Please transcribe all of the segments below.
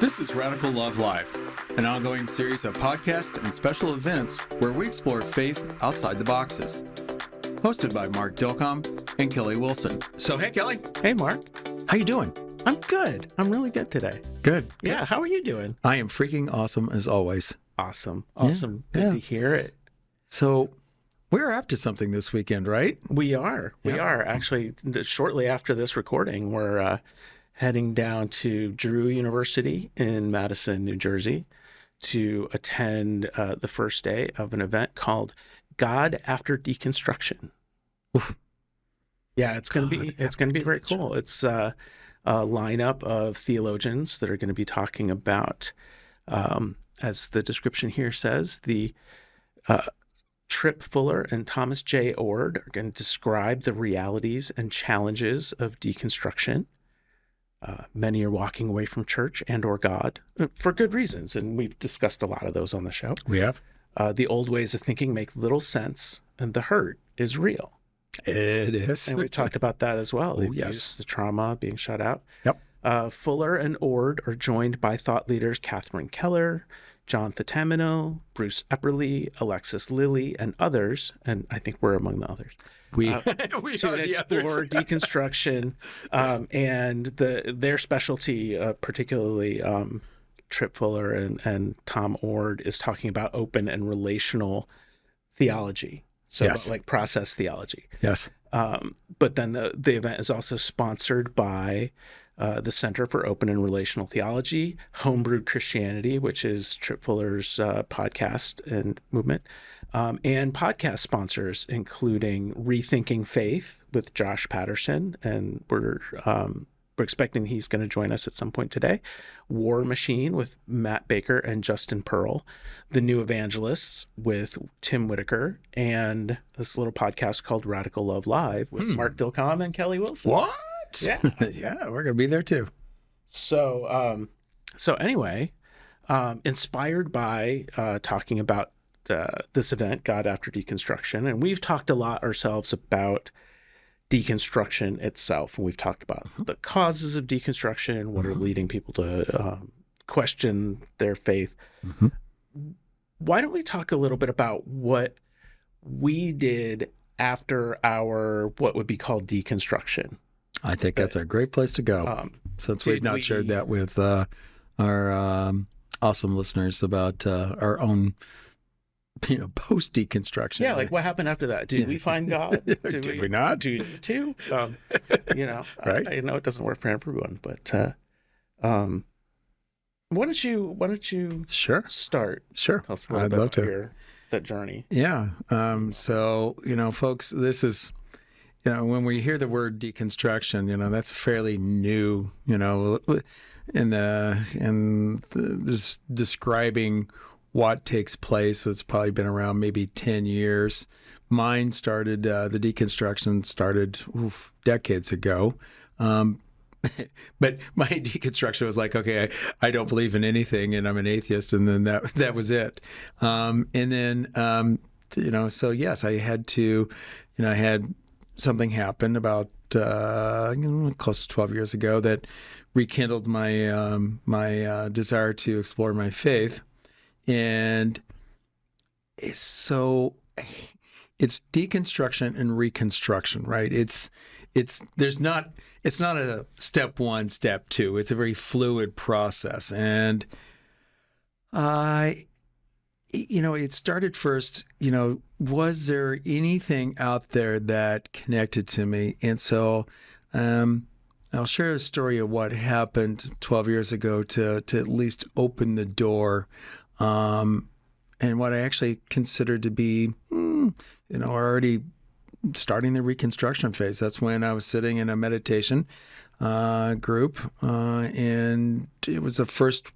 This is Radical Love Live, an ongoing series of podcasts and special events where we explore faith outside the boxes. Hosted by Mark Dilcom and Kelly Wilson. So, hey, Kelly. Hey, Mark. How you doing? I'm good. I'm really good today. Good. Yeah. How are you doing? I am freaking awesome as always. Awesome. Yeah. Good to hear it. So, we're up to something this weekend, right? We are. We Yeah. are. Actually, shortly after this recording, we're heading down to Drew University in Madison, New Jersey, to attend the first day of an event called God After Deconstruction. Oof. Yeah, it's going to be very cool. It's a lineup of theologians that are going to be talking about, as the description here says, the Tripp Fuller and Thomas J. Ord are going to describe the realities and challenges of deconstruction. Many are walking away from church and or God for good reasons, and we've discussed a lot of those on the show. We have. The old ways of thinking make little sense, and the hurt is real. It is. And we've talked about that as well. The yes. abuse, the trauma, being shut out. Yep. Fuller and Ord are joined by thought leaders Catherine Keller, John Thetamino, Bruce Epperly, Alexis Lilly, and others, and I think we're among the others. We to are the explore others. deconstruction and their specialty, particularly Tripp Fuller and Tom Ord, is talking about open and relational theology. So Yes. like process theology. Yes. But then the event is also sponsored by the Center for Open and Relational Theology, Homebrewed Christianity, which is Tripp Fuller's podcast and movement, and podcast sponsors, including Rethinking Faith with Josh Patterson, and we're expecting he's going to join us at some point today, War Machine with Matt Baker and Justin Pearl, The New Evangelists with Tim Whitaker, and this little podcast called Radical Love Live with Mark Dilcom and Kelly Wilson. What? Yeah. Yeah, we're going to be there too. So anyway, inspired by talking about this event, God After Deconstruction, and we've talked a lot ourselves about deconstruction itself, and we've talked about the causes of deconstruction, what are leading people to question their faith. Why don't we talk a little bit about what we did after our what would be called deconstruction? I think that's a great place to go, since we've not shared that with our awesome listeners about our own post deconstruction. Yeah, like what happened after that? Did we find God? Did we not? Do you need to? Right? I know it doesn't work for everyone, but why don't you Sure. start? Sure. Tell us a little I'd bit love about to. that journey. Yeah. So, folks, this is, when we hear the word deconstruction, that's fairly new, in this describing what takes place. It's probably been around maybe 10 years. Mine started, the deconstruction started decades ago. But my deconstruction was like, okay, I don't believe in anything and I'm an atheist. And then that was it. And then, so yes, I had to, I had something happen about, close to 12 years ago that rekindled my, my desire to explore my faith. And it's deconstruction and reconstruction, right? It's not a step one, step two. It's a very fluid process. And it started first, was there anything out there that connected to me? And so I'll share a story of what happened 12 years ago to at least open the door, and what I actually considered to be, already starting the reconstruction phase. That's when I was sitting in a meditation group, and it was the first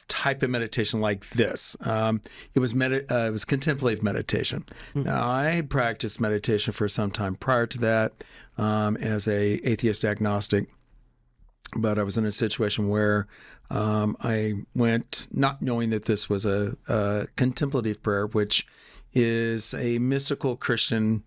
type of meditation like this. It was contemplative meditation. Now, I had practiced meditation for some time prior to that as a atheist agnostic, but I was in a situation where I went not knowing that this was a contemplative prayer, which is a mystical Christian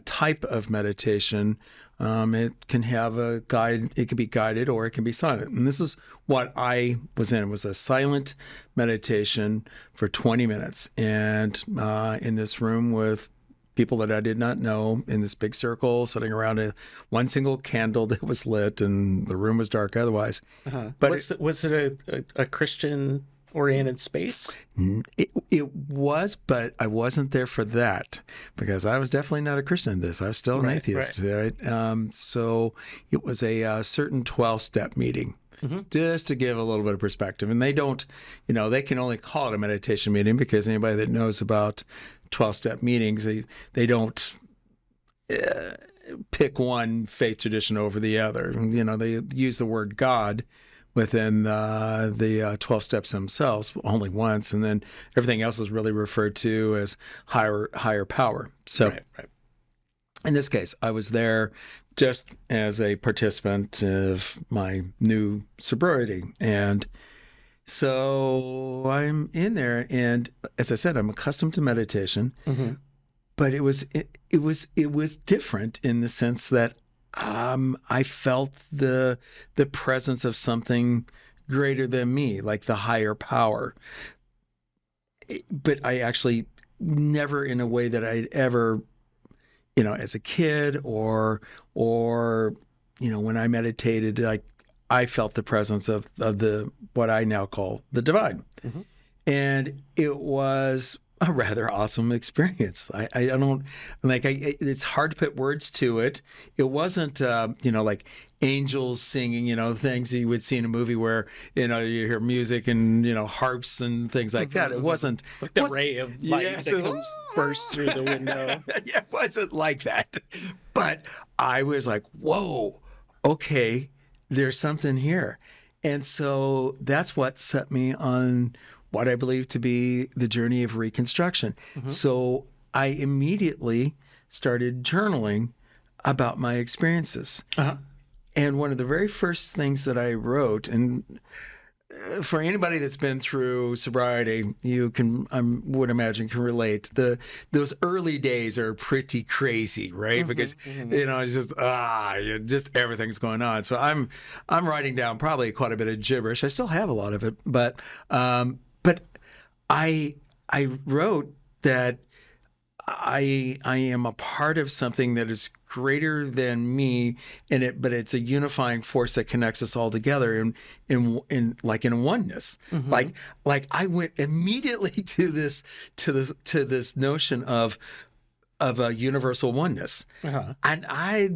type of meditation It can have a guide. It can be guided or it can be silent. And this is what I was in. It was a silent meditation for 20 minutes, and in this room with people that I did not know, in this big circle, sitting around one single candle that was lit, and the room was dark otherwise. But was it a Christian oriented space? It was, but I wasn't there for that, because I was definitely not a Christian in this. I was still an atheist. Right? So it was a certain 12-step meeting, just to give a little bit of perspective. And they don't, they can only call it a meditation meeting because anybody that knows about 12-step meetings, they don't pick one faith tradition over the other. They use the word God within the 12 steps themselves only once, and then everything else is really referred to as higher power. So in this case, I was there just as a participant of my new sobriety. And so I'm in there, and as I said, I'm accustomed to meditation, but it was different in the sense that I felt the presence of something greater than me, like the higher power. But I actually never, in a way that I'd ever, as a kid or when I meditated, like I felt the presence of the what I now call the divine, and it was a rather awesome experience. I don't like. It's hard to put words to it. It wasn't, like angels singing, things that you would see in a movie where you hear music and harps and things like that. It wasn't like the ray of light that comes burst through the window. Yeah, it wasn't like that. But I was like, whoa, okay, there's something here, and so that's what set me on what I believe to be the journey of reconstruction. So I immediately started journaling about my experiences. And one of the very first things that I wrote, and for anybody that's been through sobriety, you can, I would imagine, can relate. Those early days are pretty crazy, right? Because it's just everything's going on. So I'm writing down probably quite a bit of gibberish. I still have a lot of it, but I wrote that I am a part of something that is greater than me, but it's a unifying force that connects us all together in oneness. Like I went immediately to this notion of a universal oneness, and I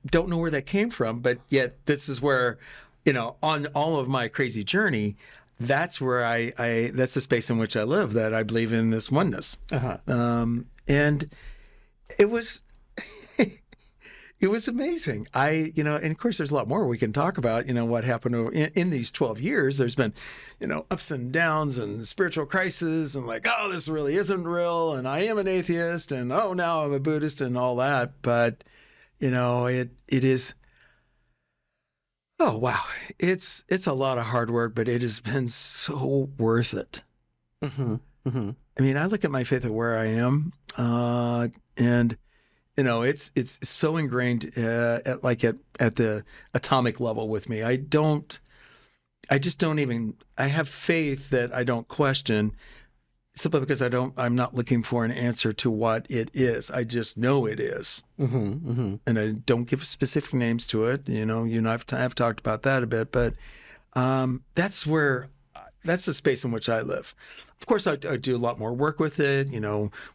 don't know where that came from, but yet this is where on all of my crazy journey, that's where I that's the space in which I live, that I believe in this oneness. And it was it was amazing. And of course there's a lot more we can talk about, what happened in these 12 years. There's been, ups and downs and spiritual crisis and this really isn't real, and I am an atheist, and now I'm a Buddhist and all that. But, it is, oh, wow. It's a lot of hard work, but it has been so worth it. I mean, I look at my faith at where I am, and it's so ingrained at the atomic level with me. I have faith that I don't question, simply because I'm not looking for an answer to what it is. I just know it is. And I don't give specific names to it. You and I've talked about that a bit, but that's the space in which I live. Of course, I do a lot more work with it,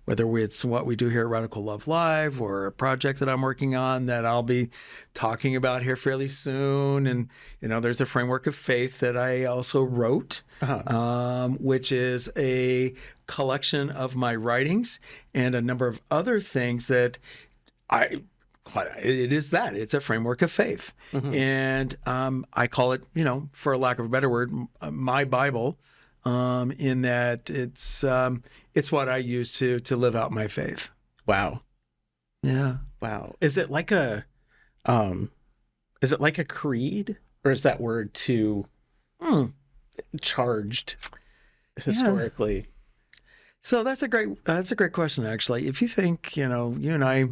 whether it's what we do here at Radical Love Live or a project that I'm working on that I'll be talking about here fairly soon. And, there's a framework of faith that I also wrote, which is a collection of my writings and a number of other things that it's a framework of faith. And I call it, for lack of a better word, my Bible, in that it's what I use to live out my faith. Wow. Yeah. Wow. Is it like a creed, or is that word too charged historically? Yeah. So that's a great question, actually. If you think, you and I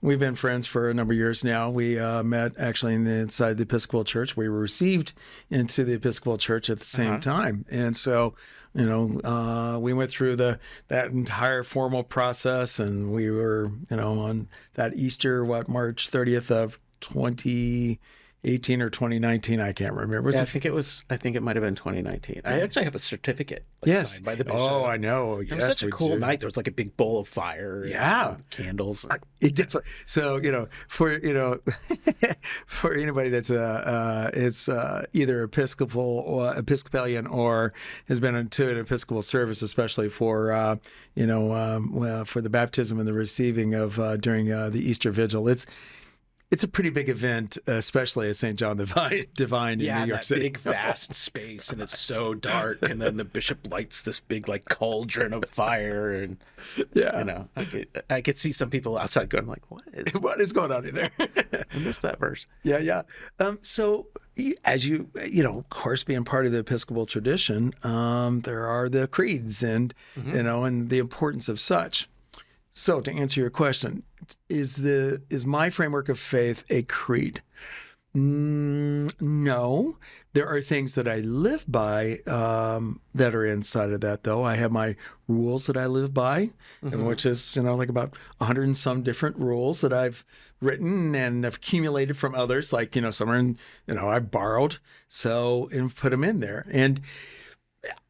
we've been friends for a number of years now. We met actually inside the Episcopal Church. We were received into the Episcopal Church at the same time, and so we went through that entire formal process, and we were on that Easter, March 30th of 2018 or 2019, I can't remember. Yeah, I think it might have been 2019. I actually have a certificate signed by the bishop. Oh, I know. It was such a cool night. There was like a big bowl of fire. Yeah. And candles. It definitely. So, for for anybody that's it's either Episcopal or Episcopalian or has been to an Episcopal service, especially for for the baptism and the receiving of during the Easter Vigil. It's a pretty big event, especially at St. John Divine in New York City. Big vast space, and it's so dark. And then the bishop lights this big cauldron of fire, and I could see some people outside going like, "What is going on in there?" I missed that verse. Yeah. So as you of course, being part of the Episcopal tradition, there are the creeds, and and the importance of such. So to answer your question, is my framework of faith a creed? No. There are things that I live by that are inside of that, though. I have my rules that I live by, which is like about 100 and some different rules that I've written and have accumulated from others. Like some are I borrowed, and put them in there. And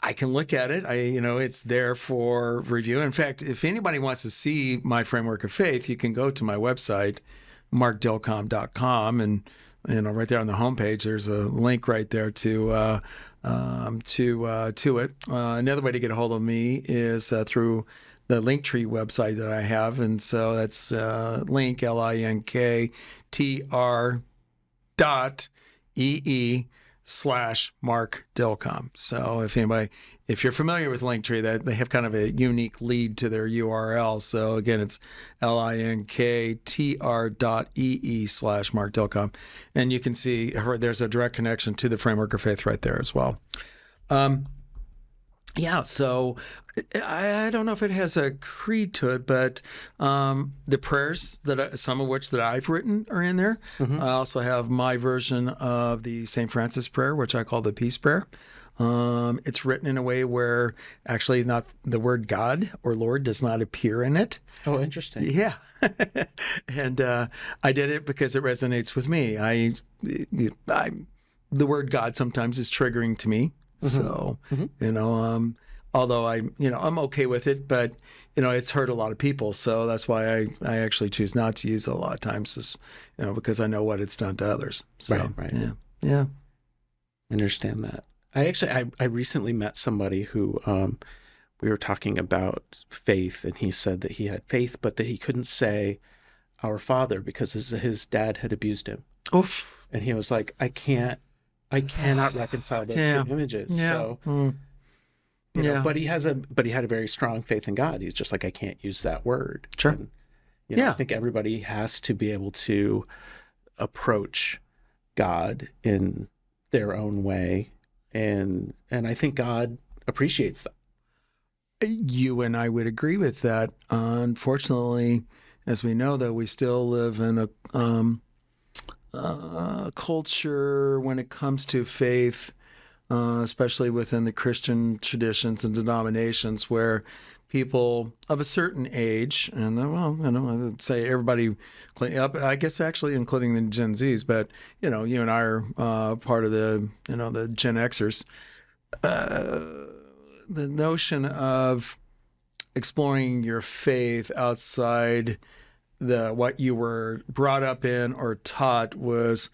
I can look at it. It's there for review. In fact, if anybody wants to see my framework of faith, you can go to my website, markdilcom.com, and right there on the homepage, there's a link right there to it. Another way to get a hold of me is through the Linktree website that I have, and so that's link linktr.ee/Mark Dilcom. So if you're familiar with Linktree, that they have kind of a unique lead to their URL. So again, it's linktr.ee/Mark Dilcom. And you can see there's a direct connection to the framework of faith right there as well. So I don't know if it has a creed to it, but the prayers some of which that I've written are in there. I also have my version of the St. Francis prayer, which I call the Peace Prayer. It's written in a way where actually not the word God or Lord does not appear in it. Oh, interesting. Yeah. And I did it because it resonates with me. The word God sometimes is triggering to me. So, although I'm okay with it, but it's hurt a lot of people. So that's why I actually choose not to use it a lot of times, because I know what it's done to others. So, right. Yeah. I understand that. I recently met somebody who we were talking about faith, and he said that he had faith, but that he couldn't say Our Father because his dad had abused him. Oof. And he was like, I cannot reconcile those two images. Yeah. So, but he had a very strong faith in God. He's just like, I can't use that word. Sure. And, I think everybody has to be able to approach God in their own way. And I think God appreciates that. You and I would agree with that. Unfortunately, as we know, though, we still live in a culture when it comes to faith, especially within the Christian traditions and denominations, where people of a certain age, and I would say everybody, I guess actually including the Gen Zs, but you and I are part of the the Gen Xers. The notion of exploring your faith outside what you were brought up in or taught was,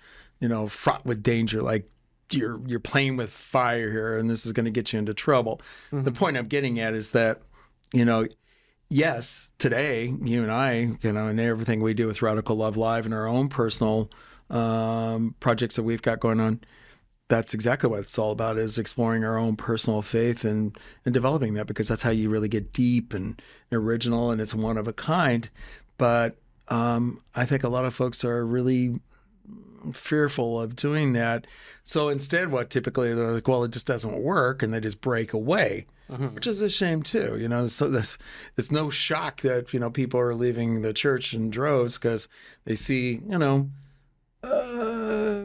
fraught with danger. Like you're playing with fire here, and this is going to get you into trouble. The point I'm getting at is that, yes, today you and I, and everything we do with Radical Love Live and our own personal projects that we've got going on, that's exactly what it's all about, is exploring our own personal faith and developing that, because that's how you really get deep and original, and it's one of a kind. But I think a lot of folks are really fearful of doing that. So instead, what typically they're like, well, it just doesn't work, and they just break away, which is a shame too. So it's no shock that people are leaving the church in droves because they see uh,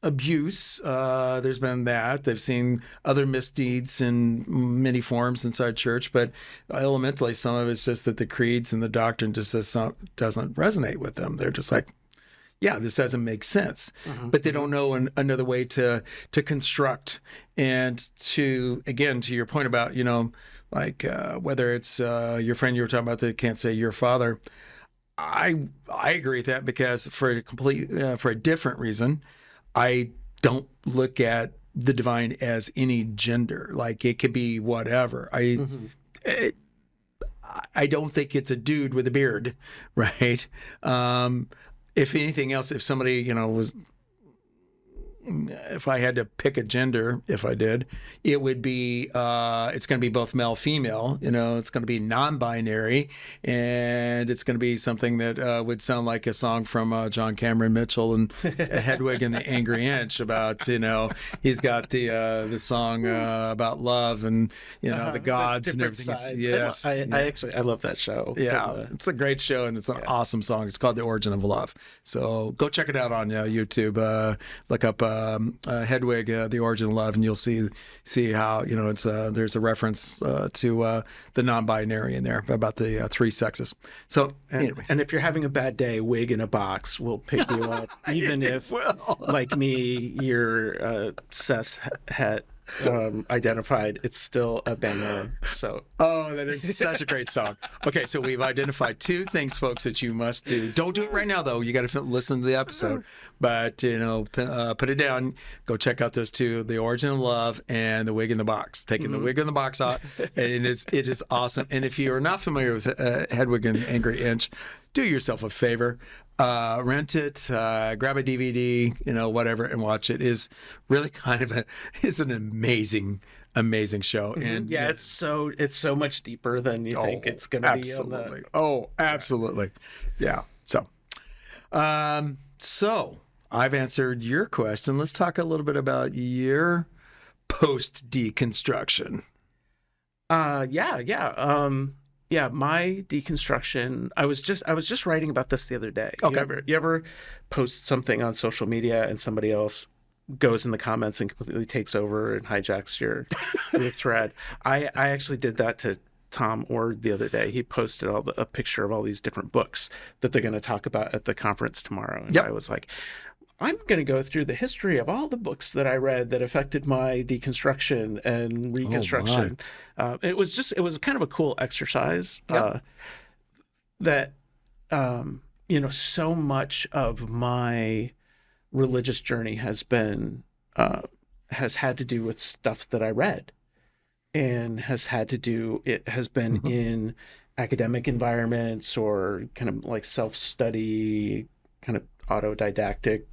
abuse. There's been that. They've seen other misdeeds in many forms inside church, but elementally, some of it's just that the creeds and the doctrine just doesn't resonate with them. They're just like, yeah, this doesn't make sense. But they don't know another way to construct and to your point about, like whether it's your friend you were talking about that can't say your father. I agree with that because for a different reason, I don't look at the divine as any gender. Like it could be whatever. I don't think it's a dude with a beard, right? If anything else, if somebody, if I had to pick a gender, if I did, it would be, it's going to be both male, female, it's going to be non-binary, and it's going to be something that would sound like a song from John Cameron Mitchell and Hedwig and the Angry Inch about, he's got the song about love and, the gods and everything. Sides. Yes. I love that show. Yeah. It's a great show and it's an awesome song. It's called The Origin of Love. So go check it out on YouTube. Look up Hedwig, The Origin of Love, and you'll see how it's there's a reference to the non-binary in there about the three sexes. So anyway. And if you're having a bad day, wig in a box will pick you up, even if, like me, your cis het identified, it's still a banger. So that is such a great song. Okay, so we've identified two things, folks, that you must do. Don't do it right now though. You got to listen to the episode, but put it down. Go check out those two: The Origin of Love and The Wig in the Box. Taking the wig in the box out, and it is awesome. And if you are not familiar with Hedwig and Angry Inch, do yourself a favor. Rent it, grab a DVD, whatever, and watch it. Is really kind of it's an amazing show. And yeah, it's so much deeper than you think it's going to be. Absolutely. Yeah. So I've answered your question. Let's talk a little bit about your post deconstruction. Yeah, my deconstruction. I was just writing about this the other day. Okay. You ever post something on social media and somebody else goes in the comments and completely takes over and hijacks your thread? I actually did that to Tom Ord the other day. He posted a picture of all these different books that they're going to talk about at the conference tomorrow, and I was like, I'm going to go through the history of all the books that I read that affected my deconstruction and reconstruction. It was kind of a cool exercise. That so much of my religious journey has had to do with stuff that I read, and has been in academic environments or kind of like self-study, kind of autodidactic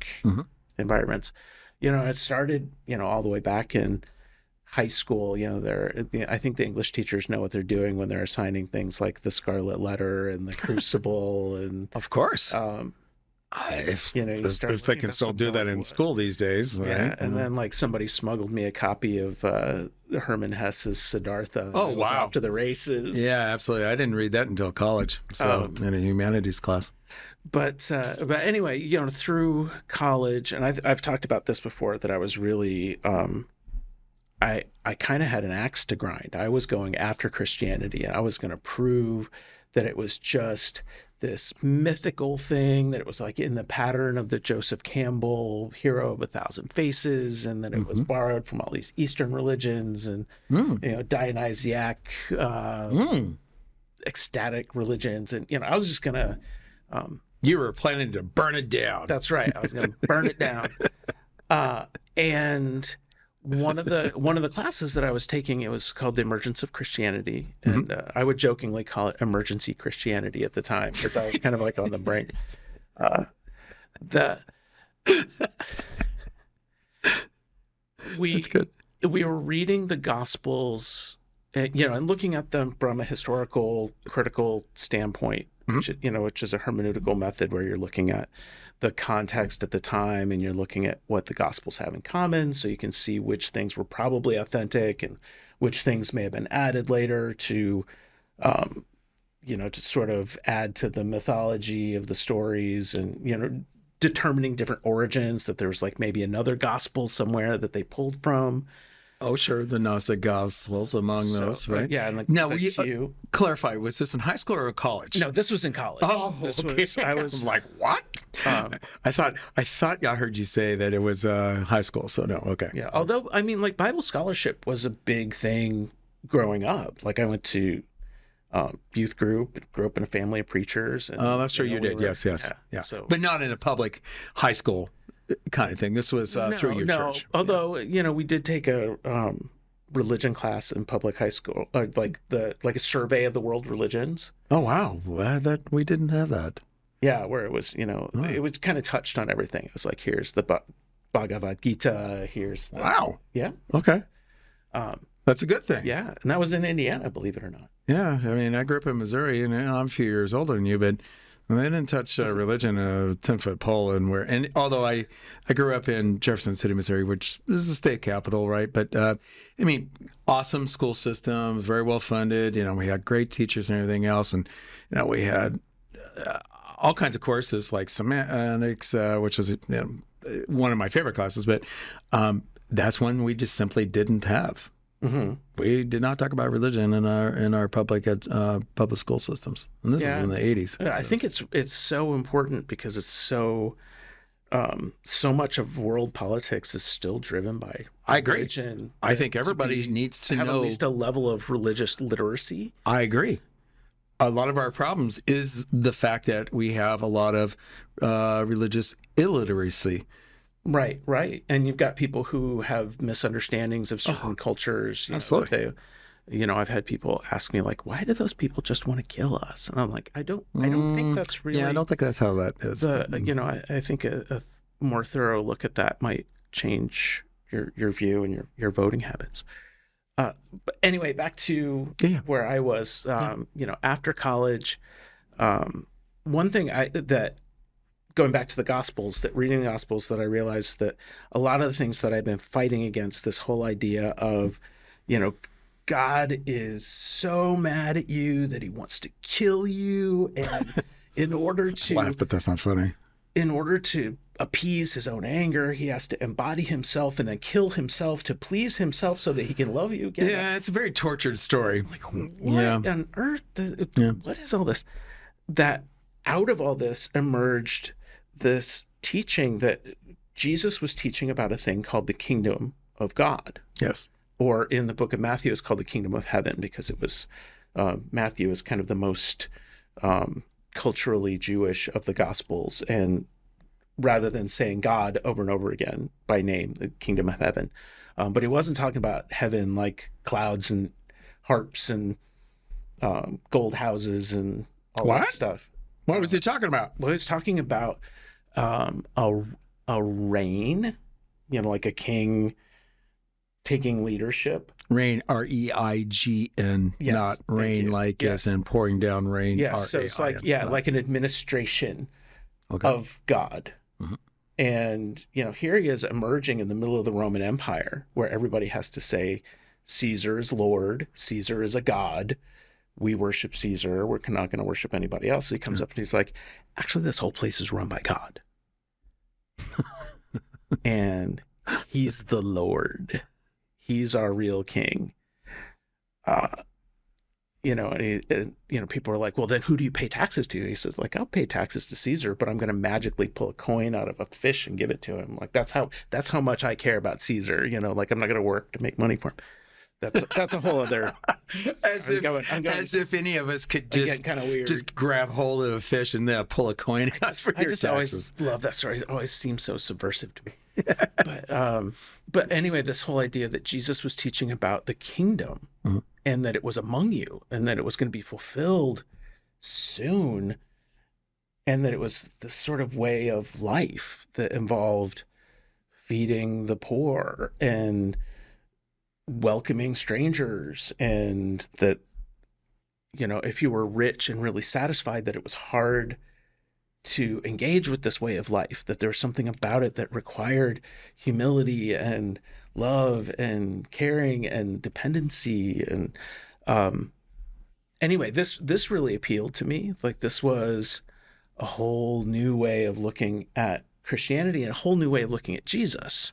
environments. It started, all the way back in high school. I think the English teachers know what they're doing when they're assigning things like the Scarlet Letter and the Crucible, and of course, if they can still do that in school these days, right? Yeah, and then like somebody smuggled me a copy of Herman Hesse's Siddhartha. Oh, wow! Off to the races. Yeah, absolutely. I didn't read that until college, so in a humanities class. But anyway, through college, and I've talked about this before, that I was really I kind of had an axe to grind. I was going after Christianity, and I was going to prove that it was just this mythical thing, that it was like in the pattern of the Joseph Campbell Hero of a Thousand Faces, and that it was borrowed from all these Eastern religions and Dionysiac, ecstatic religions, and I was just gonna. You were planning to burn it down. That's right. I was going to burn it down. And one of the classes that I was taking, it was called The Emergence of Christianity, and I would jokingly call it Emergency Christianity at the time, because I was kind of like on the brink. That's good. We were reading the Gospels, and looking at them from a historical, critical standpoint. which is a hermeneutical method where you're looking at the context at the time and you're looking at what the Gospels have in common, so you can see which things were probably authentic and which things may have been added later to, to sort of add to the mythology of the stories, and determining different origins, that there's like maybe another gospel somewhere that they pulled from. Oh, sure. The Gnostic Gospels among those, right? Yeah. And like now, clarify, was this in high school or college? No, this was in college. Oh, okay. I was I'm like, what? I thought I heard you say that it was high school. So no, okay. Yeah. Although, I mean, like Bible scholarship was a big thing growing up. Like I went to youth group, grew up in a family of preachers. And, that's true. You did. Yes. Yeah. So, but not in a public high school kind of thing. This was through your church. Although, we did take a religion class in public high school, like a survey of the world religions. Oh, wow. Well, that we didn't have that. Yeah, where it was, it was kind of touched on everything. It was like, here's the Bhagavad Gita, here's the... Wow. Yeah. Okay. That's a good thing. Yeah. And that was in Indiana, believe it or not. Yeah. I mean, I grew up in Missouri, and I'm a few years older than you, but they didn't touch religion a 10-foot pole. And although I grew up in Jefferson City, Missouri, which is the state capital, right? But I mean, awesome school system, very well funded. We had great teachers and everything else, and we had all kinds of courses like semantics, which was one of my favorite classes. But that's one we just simply didn't have. Mm-hmm. We did not talk about religion in our public school systems, and this is in the 80s. Yeah, so. I think it's so important because it's so much of world politics is still driven by religion. I think everybody needs to know at least a level of religious literacy. I agree. A lot of our problems is the fact that we have a lot of religious illiteracy. Right. And you've got people who have misunderstandings of certain cultures. Absolutely. I've had people ask me like, why do those people just want to kill us? And I'm like, I don't think that's really... Yeah, I don't think that's how that is. I think a more thorough look at that might change your view and your voting habits. But anyway, back to where I was, after college, one thing going back to the Gospels, that reading the Gospels, that I realized that a lot of the things that I've been fighting against, this whole idea of, God is so mad at you that he wants to kill you. And in order to... laugh, but that's not funny. In order to appease his own anger, he has to embody himself and then kill himself to please himself so that he can love you again. Yeah, it's a very tortured story. Like, what on earth? What is all this? That out of all this emerged this teaching that Jesus was teaching about a thing called the kingdom of God. Yes. Or in the book of Matthew, it's called the kingdom of heaven, because it was Matthew is kind of the most culturally Jewish of the Gospels. And rather than saying God over and over again by name, the kingdom of heaven. But he wasn't talking about heaven like clouds and harps and gold houses and all that stuff. What was he talking about? Well, he was talking about a reign, like a king taking leadership. Reign, R-E-I-G-N, yes, not rain like as in pouring down rain. Yes, so it's like like an administration of God. Mm-hmm. And here he is emerging in the middle of the Roman Empire, where everybody has to say Caesar is Lord, Caesar is a god. We worship Caesar. We're not going to worship anybody else. So he comes up and he's like, actually, this whole place is run by God. And he's the Lord. He's our real king. And people are like, well, then who do you pay taxes to? He says, like, I'll pay taxes to Caesar, but I'm going to magically pull a coin out of a fish and give it to him. Like, that's how much I care about Caesar. Like, I'm not going to work to make money for him. That's a whole other. As if any of us could just grab hold of a fish and then pull a coin out for your taxes. Always love that story. It always seems so subversive to me. But anyway, this whole idea that Jesus was teaching about the kingdom, mm-hmm. and that it was among you, and that it was going to be fulfilled soon, and that it was this sort of way of life that involved feeding the poor and welcoming strangers, and that if you were rich and really satisfied, that it was hard to engage with this way of life, that there was something about it that required humility and love and caring and dependency. And anyway, this really appealed to me. Like, this was a whole new way of looking at Christianity and a whole new way of looking at Jesus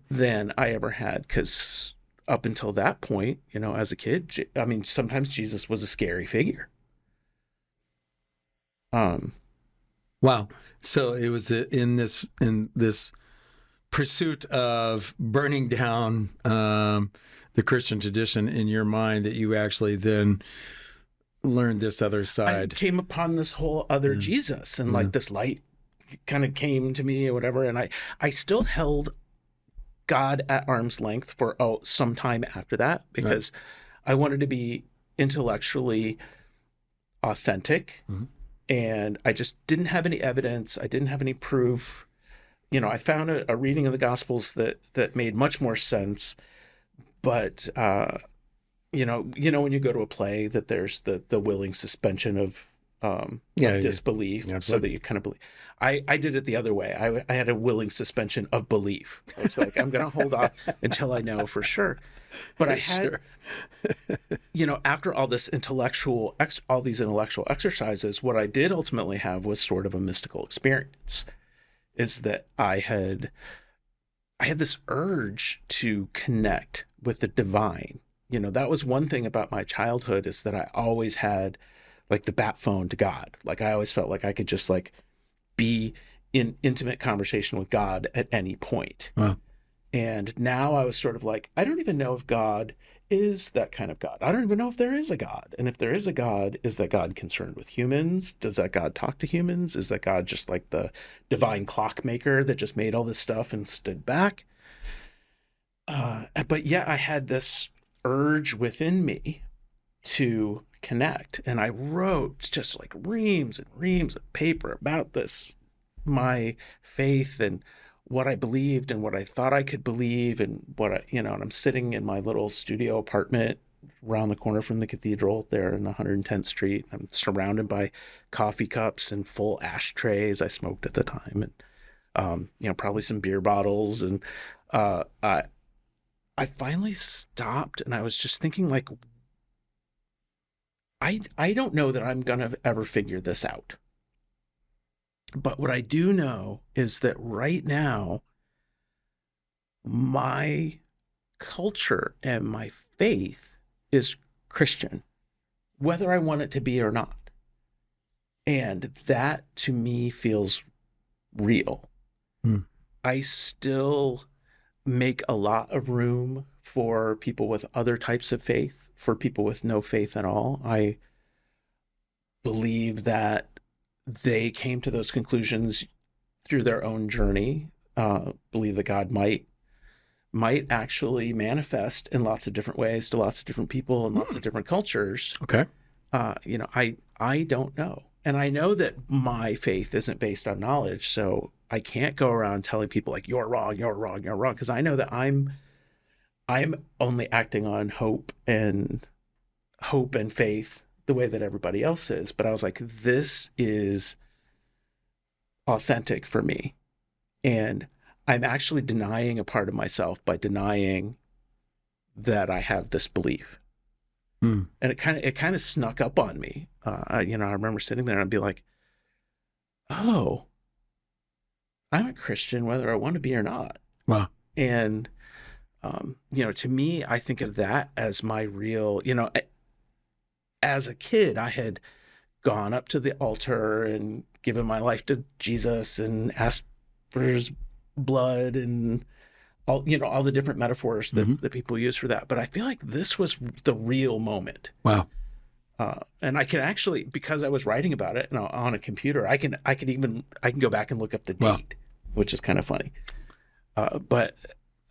than I ever had. Because up until that point, as a kid, I mean, sometimes Jesus was a scary figure. Wow. So it was in this pursuit of burning down the Christian tradition in your mind that you actually then learned this other side. I came upon this whole other Jesus, and like this light kind of came to me or whatever. And I still held God at arm's length for some time after that, because I wanted to be intellectually authentic. And I just didn't have any evidence. I didn't have any proof. I found a reading of the Gospels that made much more sense. But, when you go to a play, that there's the willing suspension of disbelief, so that you kind of believe. I did it the other way. I had a willing suspension of belief. It's like, I'm going to hold off until I know for sure. But I had, after all these intellectual exercises, what I did ultimately have was sort of a mystical experience. Is that I had this urge to connect with the divine. That was one thing about my childhood, is that I always had like the bat phone to God. Like, I always felt like I could just like be in intimate conversation with God at any point. Wow. And now I was sort of like, I don't even know if God is that kind of God. I don't even know if there is a God. And if there is a God, is that God concerned with humans? Does that God talk to humans? Is that God just like the divine clockmaker that just made all this stuff and stood back? But yeah, I had this urge within me to connect. And I wrote just like reams and reams of paper about this, my faith and what I believed and what I thought I could believe, and and I'm sitting in my little studio apartment around the corner from the cathedral there in 110th Street. I'm surrounded by coffee cups and full ashtrays. I smoked at the time, and probably some beer bottles. And I finally stopped, and I was just thinking, like, I don't know that I'm gonna ever figure this out. But what I do know is that right now, my culture and my faith is Christian, whether I want it to be or not. And that to me feels real. I still make a lot of room for people with other types of faith, for people with no faith at all. I believe that they came to those conclusions through their own journey. Believe that God might actually manifest in lots of different ways to lots of different people and lots of different cultures. Okay. I don't know. And I know that my faith isn't based on knowledge, so I can't go around telling people like, you're wrong, you're wrong, you're wrong, because I know that I'm only acting on hope and faith the way that everybody else is. But I was like, this is authentic for me. And I'm actually denying a part of myself by denying that I have this belief. And it kind of snuck up on me. I remember sitting there and I'd be like, oh, I'm a Christian whether I want to be or not. Wow. And, to me, I think of that as my real, as a kid, I had gone up to the altar and given my life to Jesus and asked for his blood and all the different metaphors that people use for that. But I feel like this was the real moment. Wow. And I can actually, because I was writing about it on a computer, I can go back and look up the date, which is kind of funny. But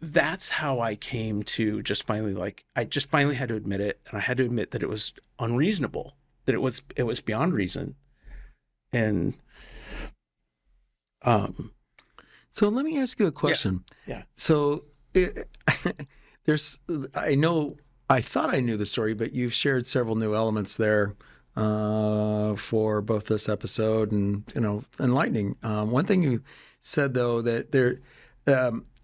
that's how I came to just finally, I just finally had to admit it. And I had to admit that it was unreasonable, that it was beyond reason. And, so let me ask you a question. Yeah. So I know I thought I knew the story, but you've shared several new elements there for both this episode and enlightening. One thing you said though that there,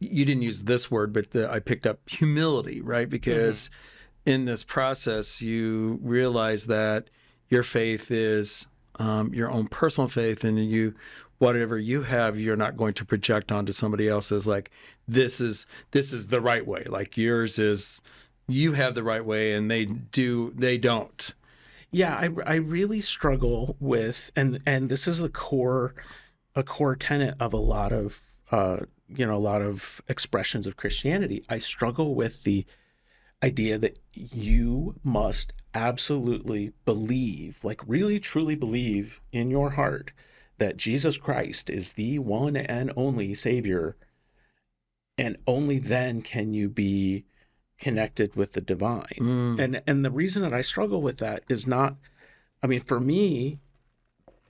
you didn't use this word, but I picked up humility, right? Because in this process, you realize that your faith is your own personal faith, and whatever you have, you're not going to project onto somebody else as like this is the right way. Like yours is, you have the right way, and they don't. Yeah, I really struggle with, and this is a core tenet of a lot of a lot of expressions of Christianity. I struggle with the idea that you must absolutely believe, like really truly believe in your heart that Jesus Christ is the one and only Savior, and only then can you be connected with the divine. And the reason that I struggle with that is not, I mean, for me,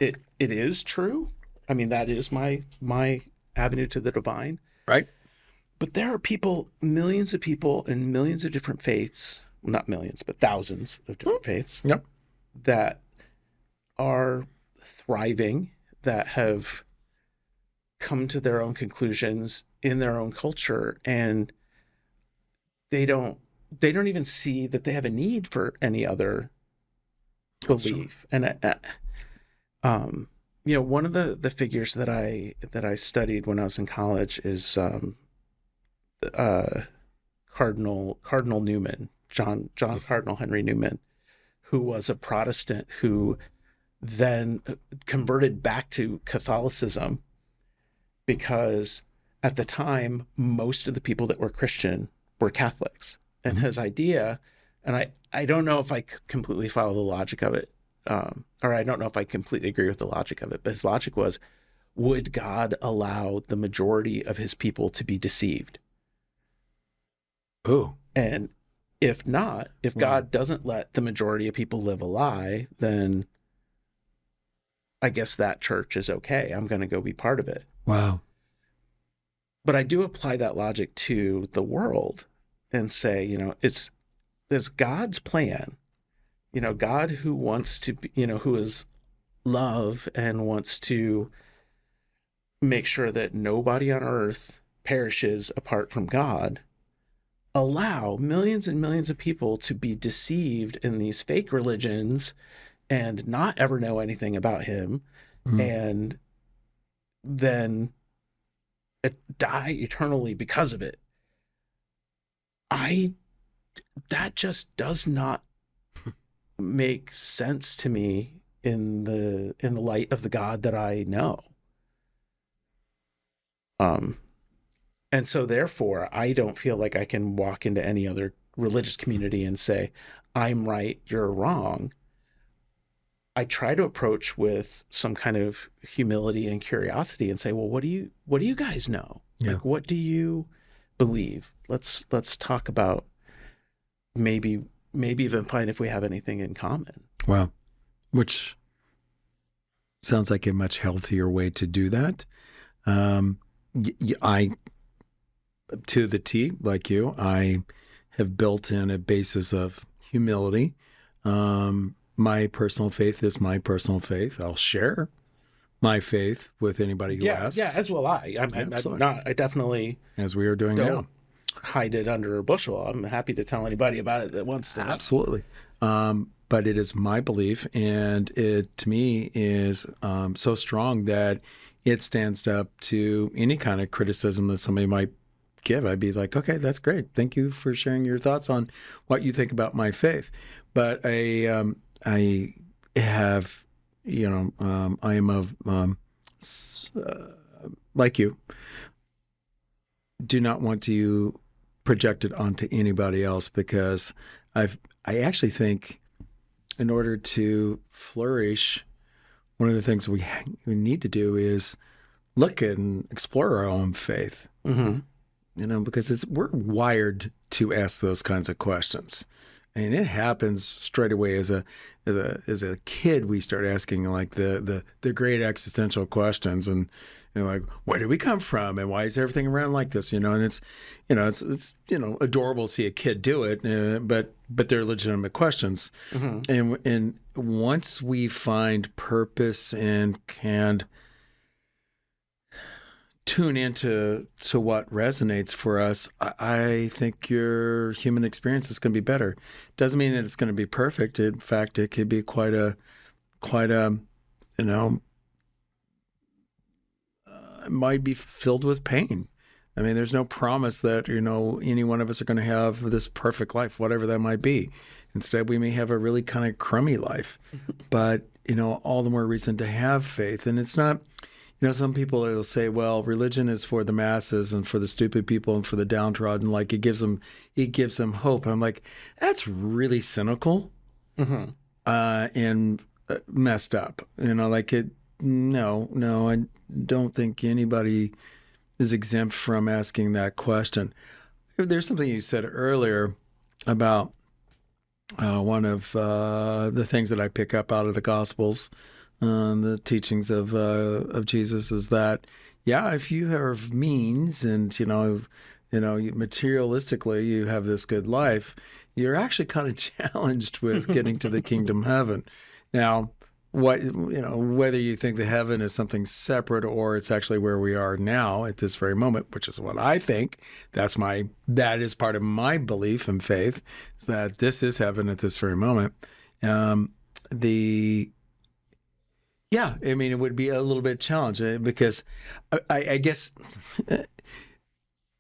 it is true. I mean, that is my avenue to the divine. Right. But there are people, millions of people in millions of different faiths, well, not millions, but thousands of different faiths Yep. that are thriving, that have come to their own conclusions in their own culture, and they don't even see that they have a need for any other belief. And one of the figures that I studied when I was in college is Cardinal Newman, John Cardinal Henry Newman, who was a Protestant who then converted back to Catholicism because at the time most of the people that were Christian were Catholics. And his idea, and I don't know if I completely follow the logic of it, or I don't know if I completely agree with the logic of it, but his logic was, would God allow the majority of his people to be deceived? Oh. And if not, if God doesn't let the majority of people live a lie, then I guess that church is okay. I'm going to go be part of it. Wow. But I do apply that logic to the world and say, it's God's plan. God who wants to be, who is love and wants to make sure that nobody on earth perishes apart from God, allow millions and millions of people to be deceived in these fake religions and not ever know anything about him, and then die eternally because of it. That just does not make sense to me in the light of the God that I know. And so therefore, I don't feel like I can walk into any other religious community and say, I'm right, you're wrong. I try to approach with some kind of humility and curiosity and say, well, what do you guys know? Yeah. Like, what do you believe? Let's talk about maybe even find if we have anything in common. Wow. Which sounds like a much healthier way to do that. I, to the T, like you, I have built in a basis of humility. My personal faith is my personal faith. I'll share my faith with anybody who asks. Yeah, as will I. I'm not. I definitely, as we are doing now, hide it under a bushel. I'm happy to tell anybody about it that wants to. Absolutely. But it is my belief, and it to me is so strong that it stands up to any kind of criticism that somebody might give. I'd be like, okay, that's great. Thank you for sharing your thoughts on what you think about my faith. But I have, I am of, like you, do not want to project it onto anybody else, because I actually think in order to flourish, one of the things we need to do is look at and explore our own faith. Mm-hmm. Because we're wired to ask those kinds of questions. And it happens straight away as a kid. We start asking like the great existential questions, and like, where did we come from, and why is everything around like this? And it's adorable to see a kid do it, but they're legitimate questions. And once we find purpose and can tune into what resonates for us, I think your human experience is going to be better. Doesn't mean that it's going to be perfect. In fact, it could be quite a it might be filled with pain. I mean, there's no promise that any one of us are going to have this perfect life, whatever that might be. Instead, we may have a really kind of crummy life, but all the more reason to have faith. And it's not. Some people will say, well, religion is for the masses and for the stupid people and for the downtrodden. Like it gives them hope. I'm like, that's really cynical and messed up. Like it. No, I don't think anybody is exempt from asking that question. There's something you said earlier about one of the things that I pick up out of the Gospels. The teachings of Jesus is that, if you have means and materialistically you have this good life, you're actually kind of challenged with getting to the kingdom heaven. Now, whether you think the heaven is something separate or it's actually where we are now at this very moment, which is what I think. That is part of my belief and faith, is that this is heaven at this very moment. It would be a little bit challenging because I guess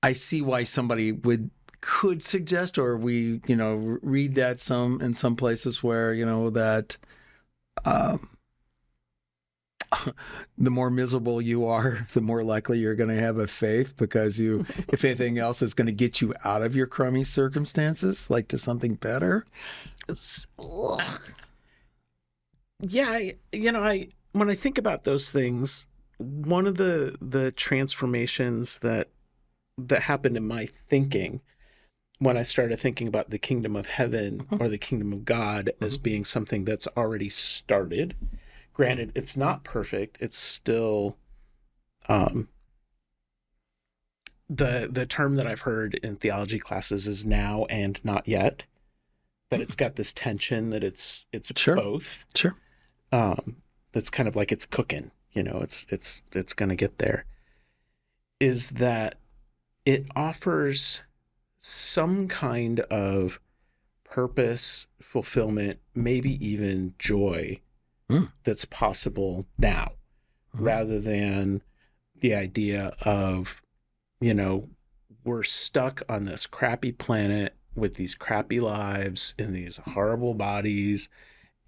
I see why somebody could suggest, or we read that in some places where that the more miserable you are, the more likely you're going to have a faith, because if anything else, it's going to get you out of your crummy circumstances, like to something better. When I think about those things, one of the transformations that happened in my thinking when I started thinking about the kingdom of heaven or the kingdom of God as being something that's already started. Granted, it's not perfect. It's still the term that I've heard in theology classes is now and not yet. That it's got this tension that it's Sure. both. Sure. That's kind of like it's cooking, it's going to get there, is that it offers some kind of purpose, fulfillment, maybe even joy that's possible now, rather than the idea of, we're stuck on this crappy planet with these crappy lives in these horrible bodies,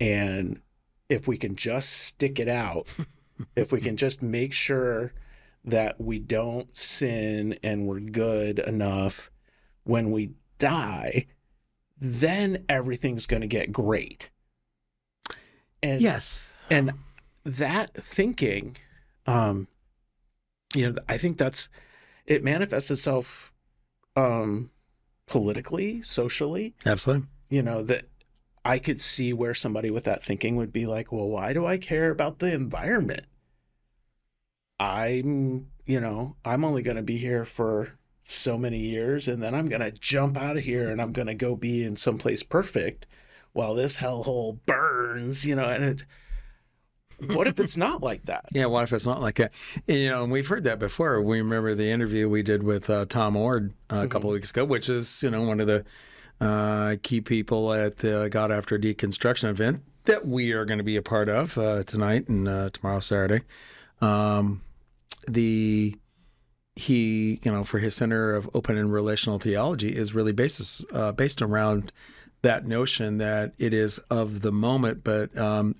and if we can just stick it out, if we can just make sure that we don't sin and we're good enough when we die, then everything's going to get great. And yes. And that thinking, I think it manifests itself politically, socially. Absolutely. That I could see where somebody with that thinking would be like, well, why do I care about the environment? I'm only going to be here for so many years, and then I'm going to jump out of here and I'm going to go be in someplace perfect while this hellhole burns, and what if it's not like that? Yeah, what if it's not like that? And we've heard that before. We remember the interview we did with Tom Ord a couple of weeks ago, which is, one of the key people at the God After Deconstruction event that we are going to be a part of tonight and tomorrow, Saturday. He, for his Center of Open and Relational Theology is really based around that notion that it is of the moment, but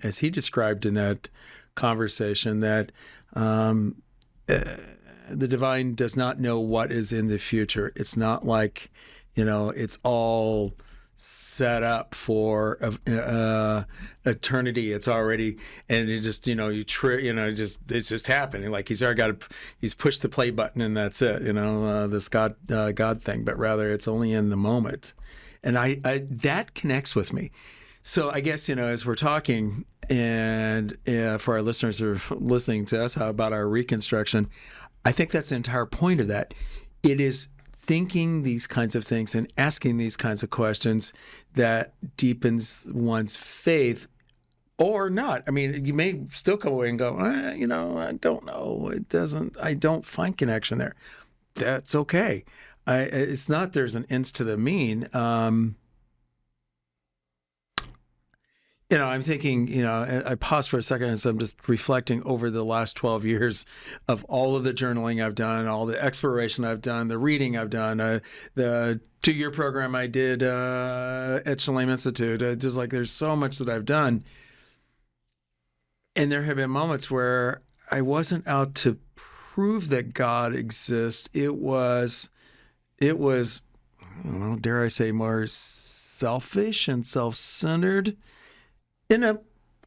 as he described in that conversation, that the divine does not know what is in the future. It's not like, it's all set up for eternity. It's already, and it just, it's just happening. Like he's pushed the play button and that's it. This God thing, but rather it's only in the moment. And I that connects with me. So I guess, as we're talking, and for our listeners who are listening to us about our reconstruction, I think that's the entire point of that. It is thinking these kinds of things and asking these kinds of questions that deepens one's faith or not. I mean, you may still come away and go, I don't know. I don't find connection there. That's okay. It's not there's an ends to the mean. I'm thinking, I pause for a second as I'm just reflecting over the last 12 years of all of the journaling I've done, all the exploration I've done, the reading I've done, the 2-year program I did at Shalem Institute. Just like there's so much that I've done. And there have been moments where I wasn't out to prove that God exists. It was, I don't know, dare I say, more selfish and self-centered. In a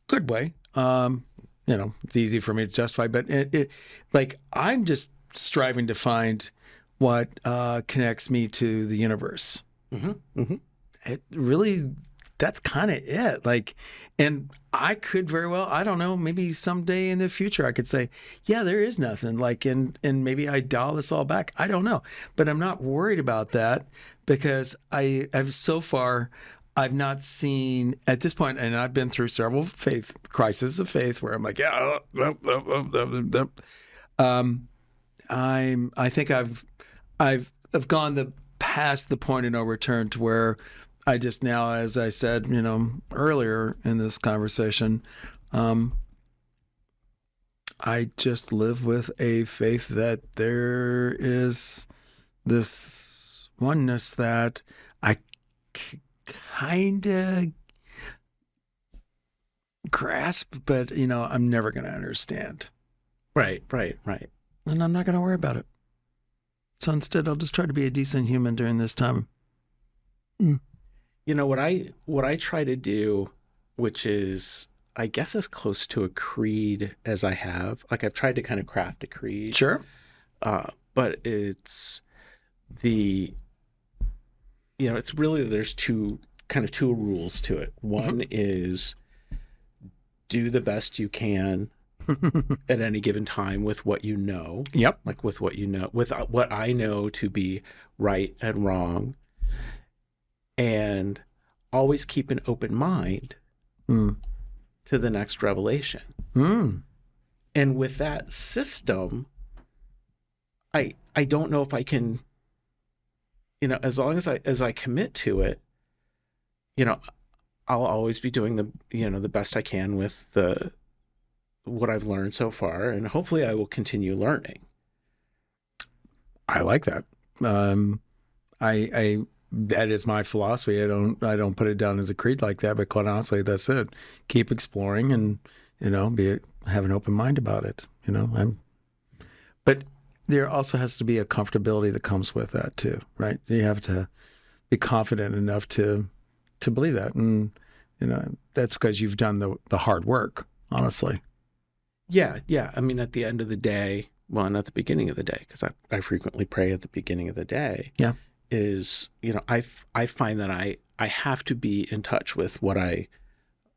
good way. It's easy for me to justify, but I'm just striving to find what connects me to the universe. Mm-hmm. Mm-hmm. It really, that's kind of it. And I could very well, I don't know, maybe someday in the future I could say, yeah, there is nothing. And maybe I dial this all back. I don't know, but I'm not worried about that because I've not seen at this point, and I've been through several crises of faith where I'm like, yeah, I think I've gone past the point of no return to where I just now, as I said, earlier in this conversation, I just live with a faith that there is this oneness that I kind of grasp, but I'm never going to understand. Right. And I'm not going to worry about it. So instead, I'll just try to be a decent human during this time. What I try to do, which is, I guess, as close to a creed as I have. I've tried to kind of craft a creed. Sure. But it's it's really, there's two rules to it. One is do the best you can at any given time with what you know. Yep. With what you know, with what I know to be right and wrong. And always keep an open mind to the next revelation. And with that system, I don't know if I can, as long as I commit to it, I'll always be doing the best I can with what I've learned so far, and hopefully I will continue learning. I like that. I that is my philosophy. I don't put it down as a creed like that, but quite honestly, that's it. Keep exploring and have an open mind about it. But there also has to be a comfortability that comes with that too, right? You have to be confident enough to believe that, and that's because you've done the hard work, honestly. Yeah. I mean, at the end of the day, well, and at the beginning of the day, because I frequently pray at the beginning of the day. Yeah. Is I find that I have to be in touch with what I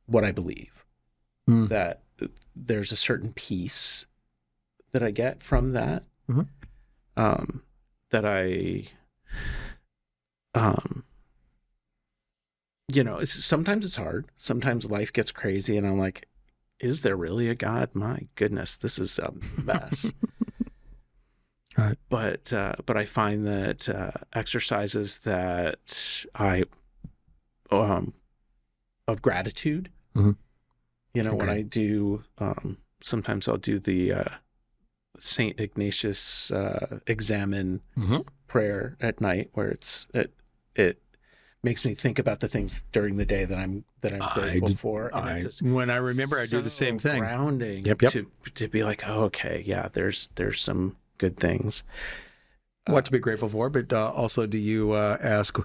believe. That there's a certain peace that I get from that. That I sometimes it's hard. Sometimes life gets crazy and I'm like, is there really a God? My goodness, this is a mess. Right. But I find that exercises that I of gratitude, Okay. when I do, sometimes I'll do the Saint Ignatius examine prayer at night, where it makes me think about the things during the day that I'm grateful for. And when I remember, I do the same thing. Grounding. Yep. To be like, oh, okay, yeah, there's some good things. What to be grateful for, but also, do you ask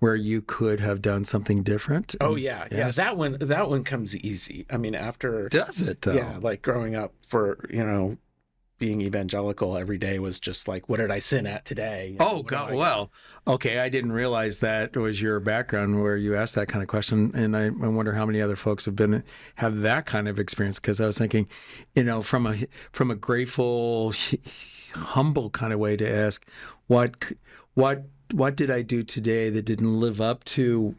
where you could have done something different? Oh yeah, yes. Yeah. That one comes easy. I mean, after does it though? Yeah, like growing up for being evangelical every day was just like, what did I sin at today? Oh, God. Well, okay. I didn't realize that was your background where you asked that kind of question. And I wonder how many other folks have that kind of experience. Because I was thinking, from a grateful, humble kind of way to ask, what did I do today that didn't live up to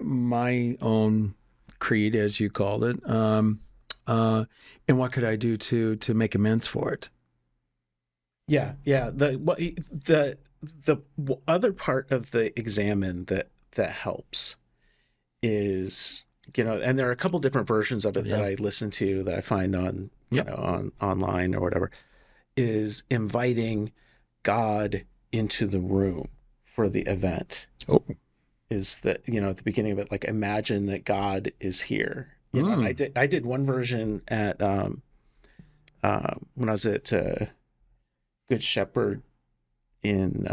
my own creed, as you called it, and what could I do to make amends for it? Yeah. The other part of the examine that helps is, and there are a couple different versions of it that I listen to that I find on on online or whatever, is inviting God into the room for the event. Oh. Is that, at the beginning of it, like, imagine that God is here. And I did one version at when I was at Good Shepherd in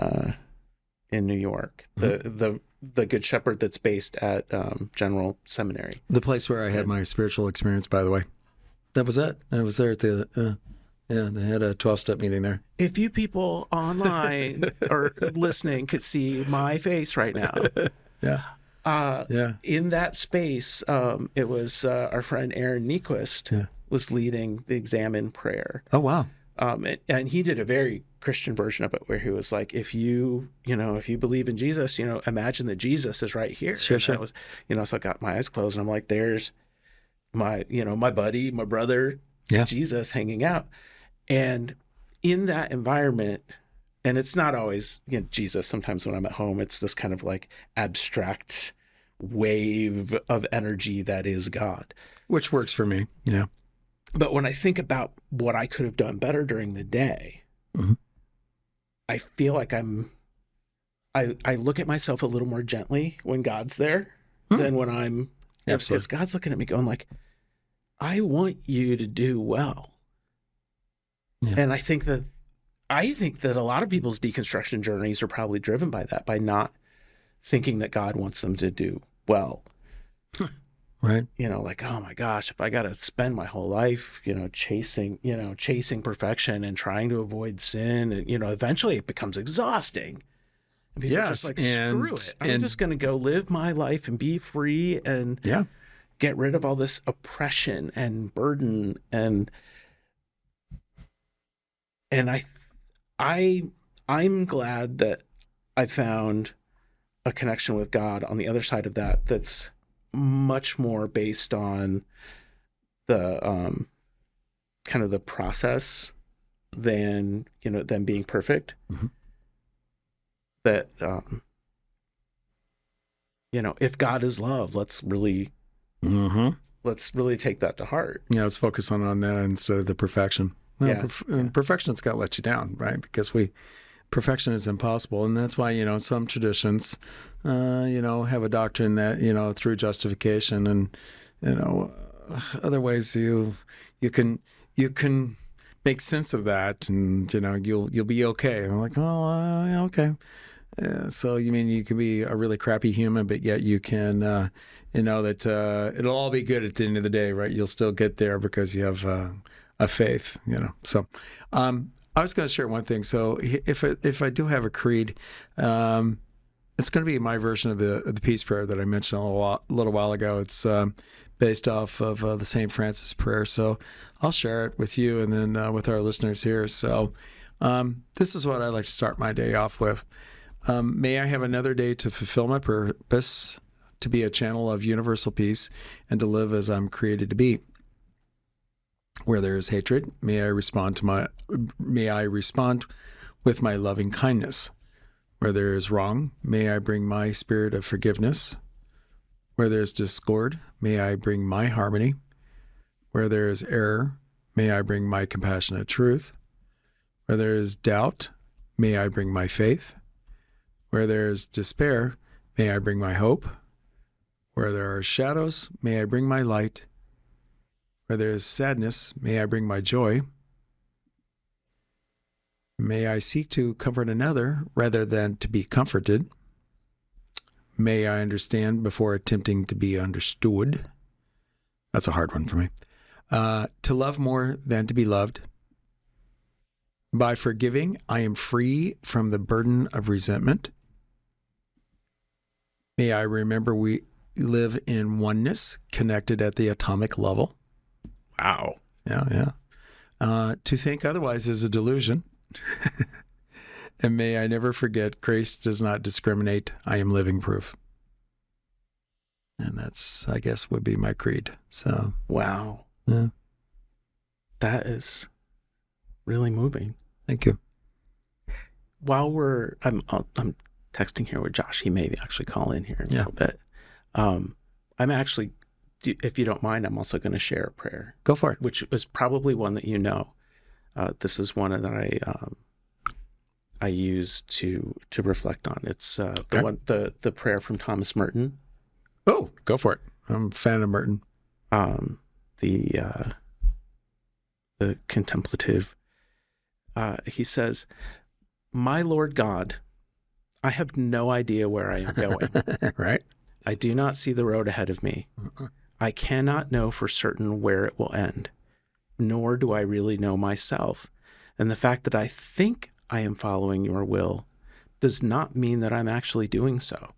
New York, the Good Shepherd that's based at General Seminary, the place where I had my spiritual experience. By the way, that was it. I was there at the they had a 12-step meeting there. If you people online or listening could see my face right now. In that space, it was our friend Aaron Nyquist was leading the examine prayer. Oh, wow. And he did a very Christian version of it where he was like, if you believe in Jesus, imagine that Jesus is right here. Sure. I was, so I got my eyes closed and I'm like, there's my buddy, my brother, Jesus hanging out. And in that environment, and it's not always Jesus. Sometimes when I'm at home, it's this kind of like abstract wave of energy that is God. Which works for me, yeah. But when I think about what I could have done better during the day, I feel like I look at myself a little more gently when God's there than when I'm... Absolutely. Because God's looking at me going like, I want you to do well. Yeah. And I think that a lot of people's deconstruction journeys are probably driven by that, by not thinking that God wants them to do well. Right. Like, oh my gosh, if I got to spend my whole life, chasing perfection and trying to avoid sin, and, eventually it becomes exhausting. And people are just like, screw it. I'm just going to go live my life and be free and get rid of all this oppression and burden. And I'm glad that I found a connection with God on the other side of that that's much more based on the kind of the process than being perfect. That if God is love, let's really take that to heart. Yeah, let's focus on that instead of the perfection. Well, perfection's got to let you down, right? Because perfection is impossible, and that's why some traditions, have a doctrine that through justification and other ways you can make sense of that, and you'll be okay. And I'm like, oh, okay. So you mean you can be a really crappy human, but yet you can, that it'll all be good at the end of the day, right? You'll still get there because you have a faith, So I was going to share one thing. So if I do have a creed, it's going to be my version of the peace prayer that I mentioned a little while ago. It's based off of the St. Francis prayer. So I'll share it with you and then with our listeners here. So this is what I like to start my day off with. May I have another day to fulfill my purpose, to be a channel of universal peace, and to live as I'm created to be. Where there is hatred, may I respond with my loving kindness. Where there is wrong, may I bring my spirit of forgiveness. Where there is discord, may I bring my harmony. Where there is error, may I bring my compassionate truth. Where there is doubt, may I bring my faith. Where there is despair, may I bring my hope. Where there are shadows, may I bring my light. Where there is sadness, may I bring my joy. May I seek to comfort another rather than to be comforted. May I understand before attempting to be understood. That's a hard one for me. To love more than to be loved. By forgiving, I am free from the burden of resentment. May I remember we live in oneness, connected at the atomic level. Wow. Yeah. To think otherwise is a delusion. And may I never forget, grace does not discriminate. I am living proof. And that's, I guess, would be my creed. So, wow. Yeah. That is really moving. Thank you. While I'm texting here with Josh. He may actually call in here in a little bit. I'm actually, if you don't mind, I'm also going to share a prayer. Go for it. Which is probably one that you know. This is one that I use to reflect on. It's the prayer from Thomas Merton. Oh, go for it. I'm a fan of Merton. The contemplative. He says, "My Lord God, I have no idea where I am going. Right. I do not see the road ahead of me. I cannot know for certain where it will end, nor do I really know myself. And the fact that I think I am following your will does not mean that I'm actually doing so.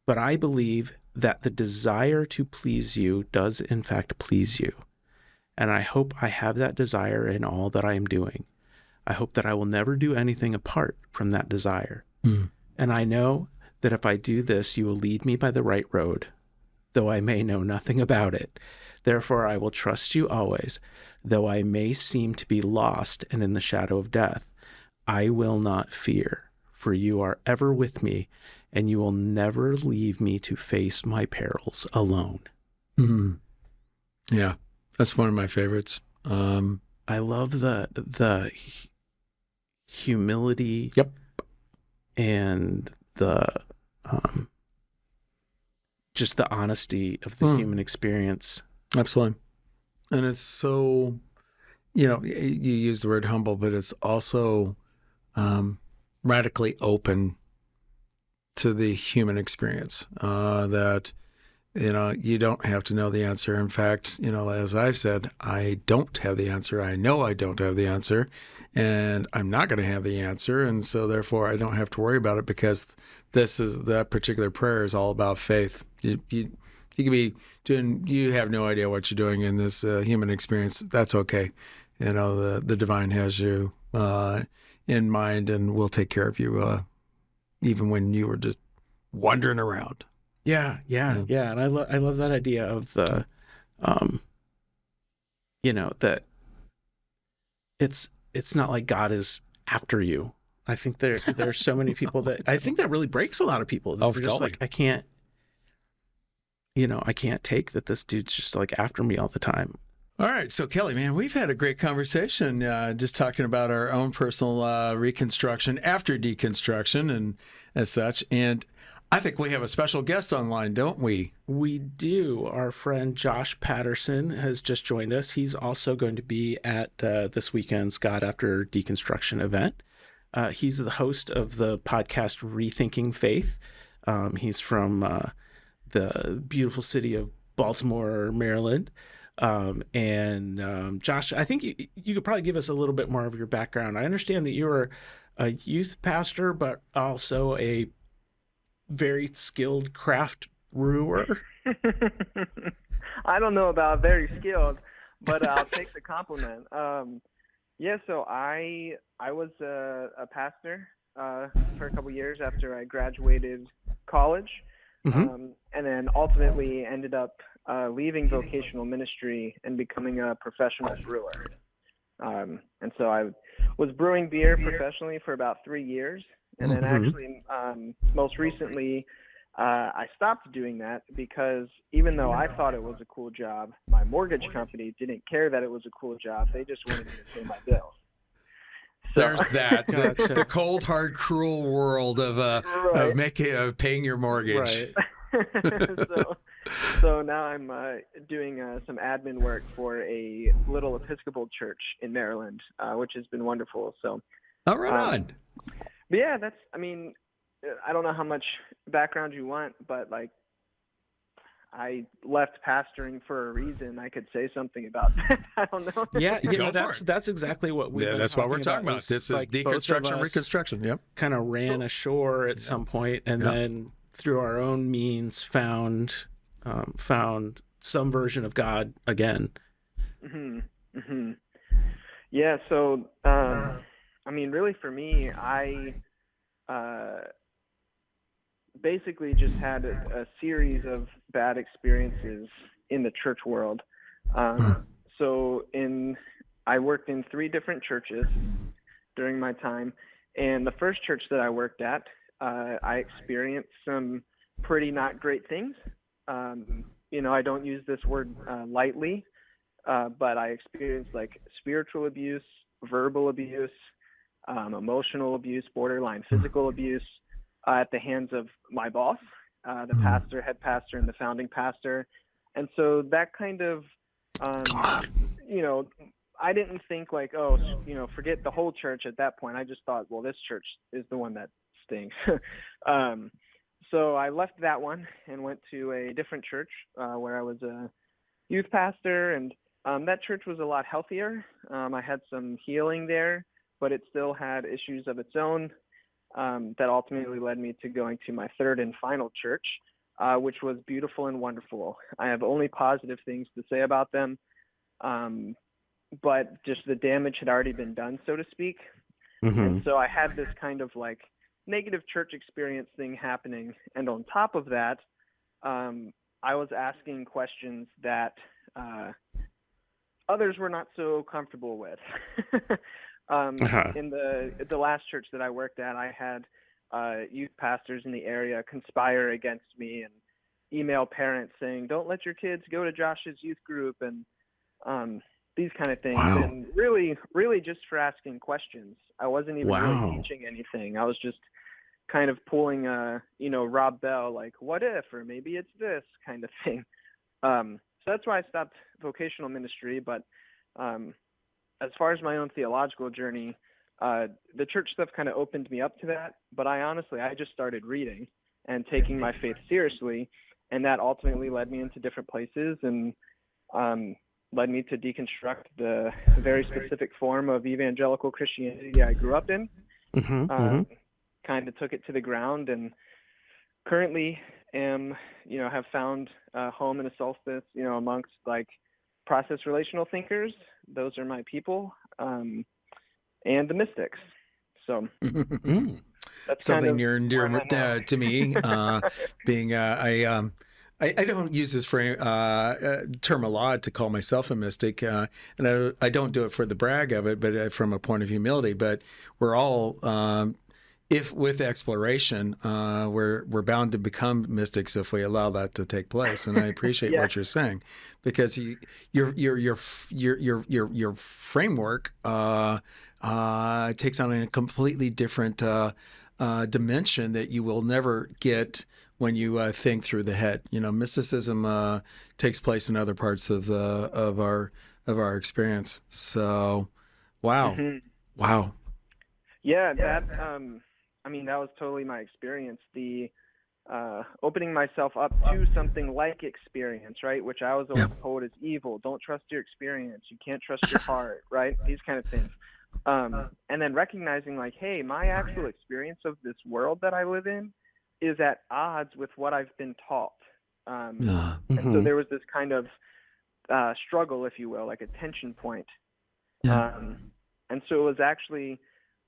But I believe that the desire to please you does in fact please you. And I hope I have that desire in all that I am doing. I hope that I will never do anything apart from that desire. And I know that if I do this, you will lead me by the right road, though I may know nothing about it. Therefore, I will trust you always, though I may seem to be lost and in the shadow of death. I will not fear, for you are ever with me, and you will never leave me to face my perils alone." Yeah, that's one of my favorites. I love the humility. And the just the honesty of the human experience. Absolutely. And it's so, you use the word humble, but it's also radically open to the human experience, that, you don't have to know the answer. In fact, as I've said, I don't have the answer. I know I don't have the answer, and I'm not going to have the answer. And so therefore I don't have to worry about it, because that particular prayer is all about faith. You could be doing, you have no idea what you're doing in this human experience. That's okay. The divine has you in mind and will take care of you, even when you were just wandering around. Yeah. And I love that idea of the, that it's not like God is after you. I think there are so many people I think that really breaks a lot of people. They're just like, I can't take that this dude's just like after me all the time. All right. So Kelly, man, we've had a great conversation, just talking about our own personal reconstruction after deconstruction and as such. And I think we have a special guest online, don't we? We do. Our friend Josh Patterson has just joined us. He's also going to be at this weekend's God After Deconstruction event. He's the host of the podcast Rethinking Faith. He's from the beautiful city of Baltimore, Maryland. Josh, I think you could probably give us a little bit more of your background. I understand that you were a youth pastor, but also a very skilled craft brewer. I don't know about very skilled, but I'll take the compliment. So I was a pastor for a couple years after I graduated college, and then ultimately ended up leaving vocational ministry and becoming a professional brewer. And so I was brewing beer professionally for about 3 years. And then actually, most recently, I stopped doing that because even though I thought it was a cool job, my mortgage company didn't care that it was a cool job. They just wanted me to pay my bills. So, there's that. The cold, hard, cruel world of paying your mortgage. Right. So now I'm doing some admin work for a little Episcopal church in Maryland, which has been wonderful. So, right on. But yeah, I don't know how much background you want, but like, I left pastoring for a reason. I could say something about that. I don't know. Yeah, Go for it. that's exactly what we've been that's what we're talking about. is, This is like, both of deconstruction, us reconstruction. Yep. kind of ran ashore at some point, and then through our own means found some version of God again. Yeah. So, I mean, really, for me, I basically just had a series of bad experiences in the church world. So I worked in 3 different churches during my time. And the first church that I worked at, I experienced some pretty not great things. I don't use this word lightly, but I experienced like spiritual abuse, verbal abuse, emotional abuse, borderline physical abuse at the hands of my boss, the pastor, head pastor, and the founding pastor. And so that kind of, I didn't think like, forget the whole church at that point. I just thought, well, this church is the one that stinks. So I left that one and went to a different church where I was a youth pastor, and that church was a lot healthier. I had some healing there, but it still had issues of its own that ultimately led me to going to my third and final church, which was beautiful and wonderful. I have only positive things to say about them, but just the damage had already been done, so to speak. And so I had this kind of like negative church experience thing happening. And on top of that, I was asking questions that others were not so comfortable with. In the last church that I worked at, I had youth pastors in the area conspire against me and email parents saying, don't let your kids go to Josh's youth group, and these kind of things. Wow. And really just for asking questions. I wasn't even really teaching anything. I was just kind of pulling Rob Bell, like, what if, or maybe it's this kind of thing. So that's why I stopped vocational ministry. But as far as my own theological journey, the church stuff kind of opened me up to that. But I just started reading and taking my faith seriously. And that ultimately led me into different places and led me to deconstruct the very specific form of evangelical Christianity I grew up in. Kind of took it to the ground, and currently have found a home and a solstice, amongst like process relational thinkers. Those are my people, and the mystics. So that's something kind of near and dear to me. Being I don't use this term a lot to call myself a mystic, and I don't do it for the brag of it, but from a point of humility. But we're all, if with exploration, we're bound to become mystics if we allow that to take place. And I appreciate what you're saying, because your framework takes on a completely different dimension that you will never get when you think through the head. Mysticism takes place in other parts of our experience. So, wow. Yeah, that that was totally my experience. The opening myself up to something like experience, right? Which I was always told is evil. Don't trust your experience. You can't trust your heart, right? These kind of things. And then recognizing like, hey, my actual experience of this world that I live in is at odds with what I've been taught. And so there was this kind of struggle, if you will, like a tension point. And so it was actually,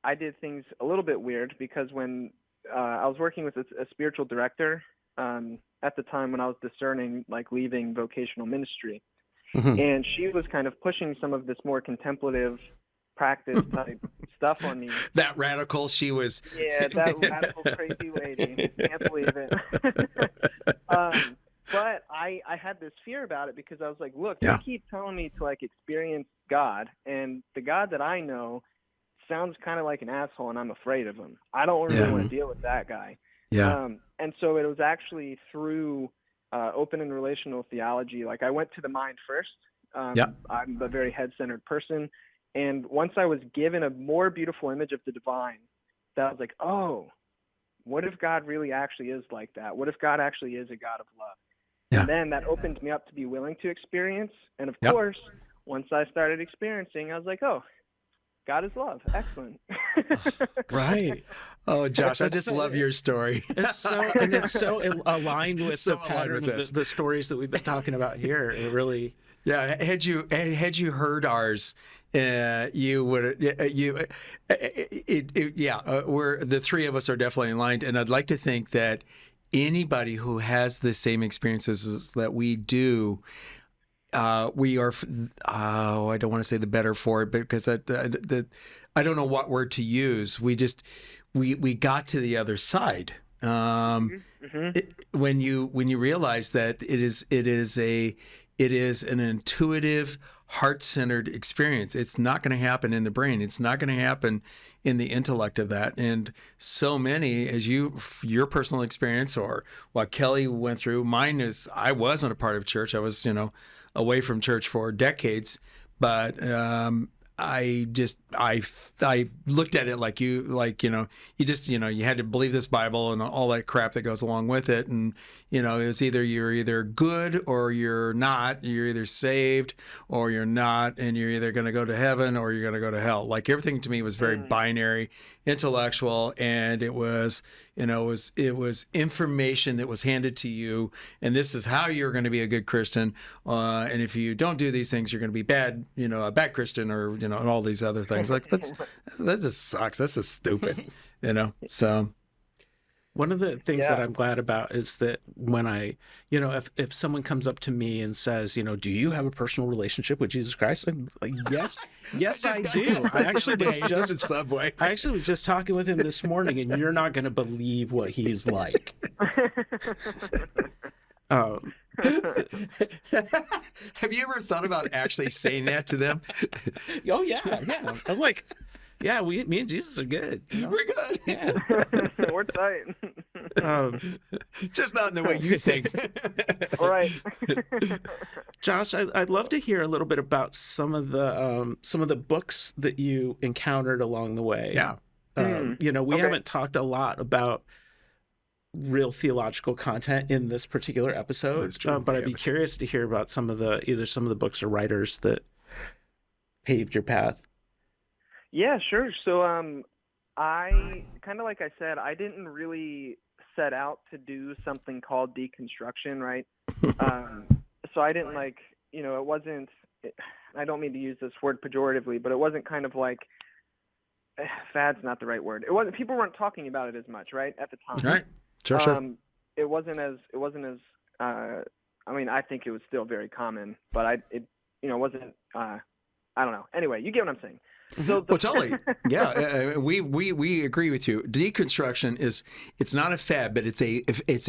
I did things a little bit weird, because when I was working with a spiritual director at the time when I was discerning like leaving vocational ministry, and she was kind of pushing some of this more contemplative practice type stuff on me. That radical she was. Yeah, that radical crazy lady. Can't believe it. But I had this fear about it, because I was like, look, you keep telling me to like experience God, and the God that I know sounds kind of like an asshole, and I'm afraid of him. I don't really want to deal with that guy. And so it was actually through open and relational theology. Like I went to the mind first. I'm a very head-centered person. And once I was given a more beautiful image of the divine, that I was like, oh, what if God really actually is like that? What if God actually is a God of love? Yeah. And then that opened me up to be willing to experience. And of Yep. course, once I started experiencing, I was like, oh, God is love. Excellent. Right. Oh, Josh, I That's just so- love your story. It's so aligned with So the pattern aligned with of this. the stories that we've been talking about here. It really, Yeah, had you heard ours, you would we're the three of us are definitely aligned, and I'd like to think that anybody who has the same experiences that we do, we are. I don't want to say the better for it, because I don't know what word to use. We got to the other side. When you realize that it is an intuitive, heart-centered experience. It's not going to happen in the brain. It's not going to happen in the intellect of that. And so many, as your personal experience or what Kelly went through, mine is, I wasn't a part of church. I was, away from church for decades, but I looked at it like you had to believe this Bible and all that crap that goes along with it. And, it's you're either good or you're not. You're either saved or you're not. And you're either going to go to heaven or you're going to go to hell. Like, everything to me was very binary, intellectual. And it was, it was information that was handed to you. And this is how you're going to be a good Christian. And if you don't do these things, you're going to be bad, a bad Christian, or, and all these other things. Like, that just sucks. That's just stupid, so. one of the things that I'm glad about is that when I, if someone comes up to me and says, do you have a personal relationship with Jesus Christ? I'm like, yes, I do. I actually was just talking with him this morning, and you're not going to believe what he's like. Have you ever thought about actually saying that to them? Oh yeah. I'm like, yeah, me and Jesus are good. We're good. Yeah. We're tight. Just not in the way you think. All right. Josh, I'd love to hear a little bit about some of the books that you encountered along the way. Yeah. We haven't talked a lot about real theological content in this particular episode. That's true. But I'd be curious to hear about either some of the books or writers that paved your path. Yeah, sure. So I kind of, like I said, I didn't really set out to do something called deconstruction, right? So I didn't it wasn't, I don't mean to use this word pejoratively, but it wasn't kind of like, fad's not the right word. It wasn't, people weren't talking about it as much, right, at the time. Right. Sure. It wasn't as I mean, I think it was still very common, but it wasn't, I don't know. Anyway, you get what I'm saying. So totally. Yeah, we agree with you. Deconstruction it's not a fad, but it's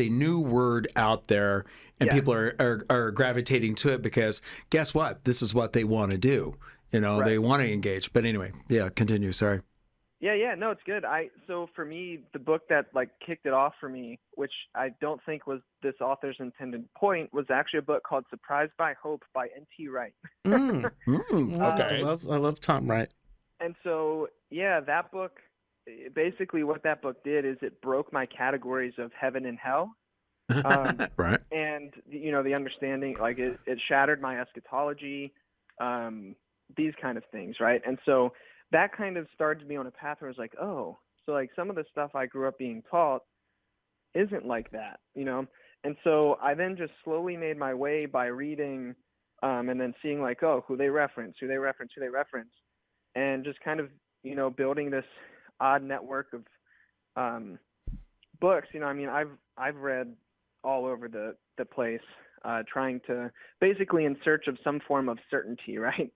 a new word out there, and people are gravitating to it because guess what? This is what they want to do. Right. They want to engage. But anyway, continue. Sorry. Yeah, no, it's good. So for me, the book that kicked it off for me, which I don't think was this author's intended point, was actually a book called Surprised by Hope by N.T. Wright. Okay. I love Tom Wright. And so, that book, basically what that book did is it broke my categories of heaven and hell. Right. And, the understanding, it shattered my eschatology, these kind of things, right? And so that kind of started me on a path where I was like, oh, so some of the stuff I grew up being taught isn't like that, And so I then just slowly made my way by reading and then seeing who they reference, and just kind of, building this odd network of books. I've read all over the place, trying to basically in search of some form of certainty, right?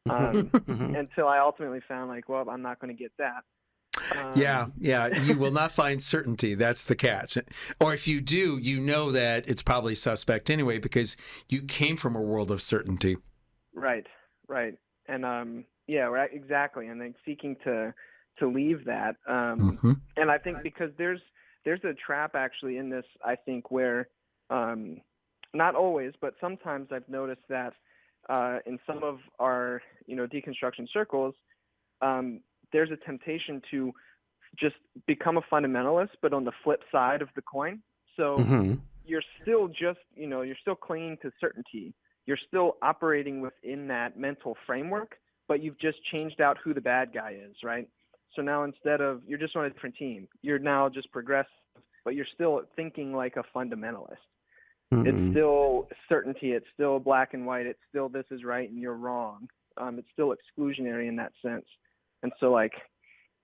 Until I ultimately found I'm not going to get that. You will not find certainty. That's the catch. Or if you do, that it's probably suspect anyway, because you came from a world of certainty. Right. And right, exactly. And then seeking to leave that. And I think because there's a trap actually in this, I think, where not always, but sometimes I've noticed that in some of our, deconstruction circles, there's a temptation to just become a fundamentalist, but on the flip side of the coin. So you're still just, you're still clinging to certainty. You're still operating within that mental framework, but you've just changed out who the bad guy is, right? So now instead of, you're just on a different team, you're now just progressive, but you're still thinking like a fundamentalist. It's still certainty. It's still black and white. It's still this is right and you're wrong. It's still exclusionary in that sense. And so like,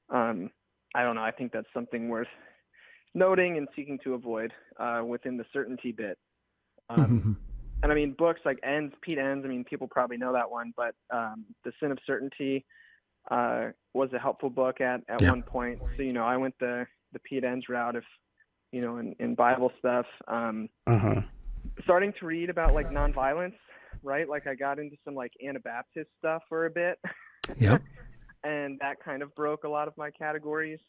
I don't know. I think that's something worth noting and seeking to avoid within the certainty bit. And I mean, books like Pete Enns, I mean, people probably know that one, but The Sin of Certainty was a helpful book at one point. So, I went the Pete Enns route if, in Bible stuff. Starting to read about like nonviolence, right? Like I got into some like Anabaptist stuff for a bit. Yep. And that kind of broke a lot of my categories.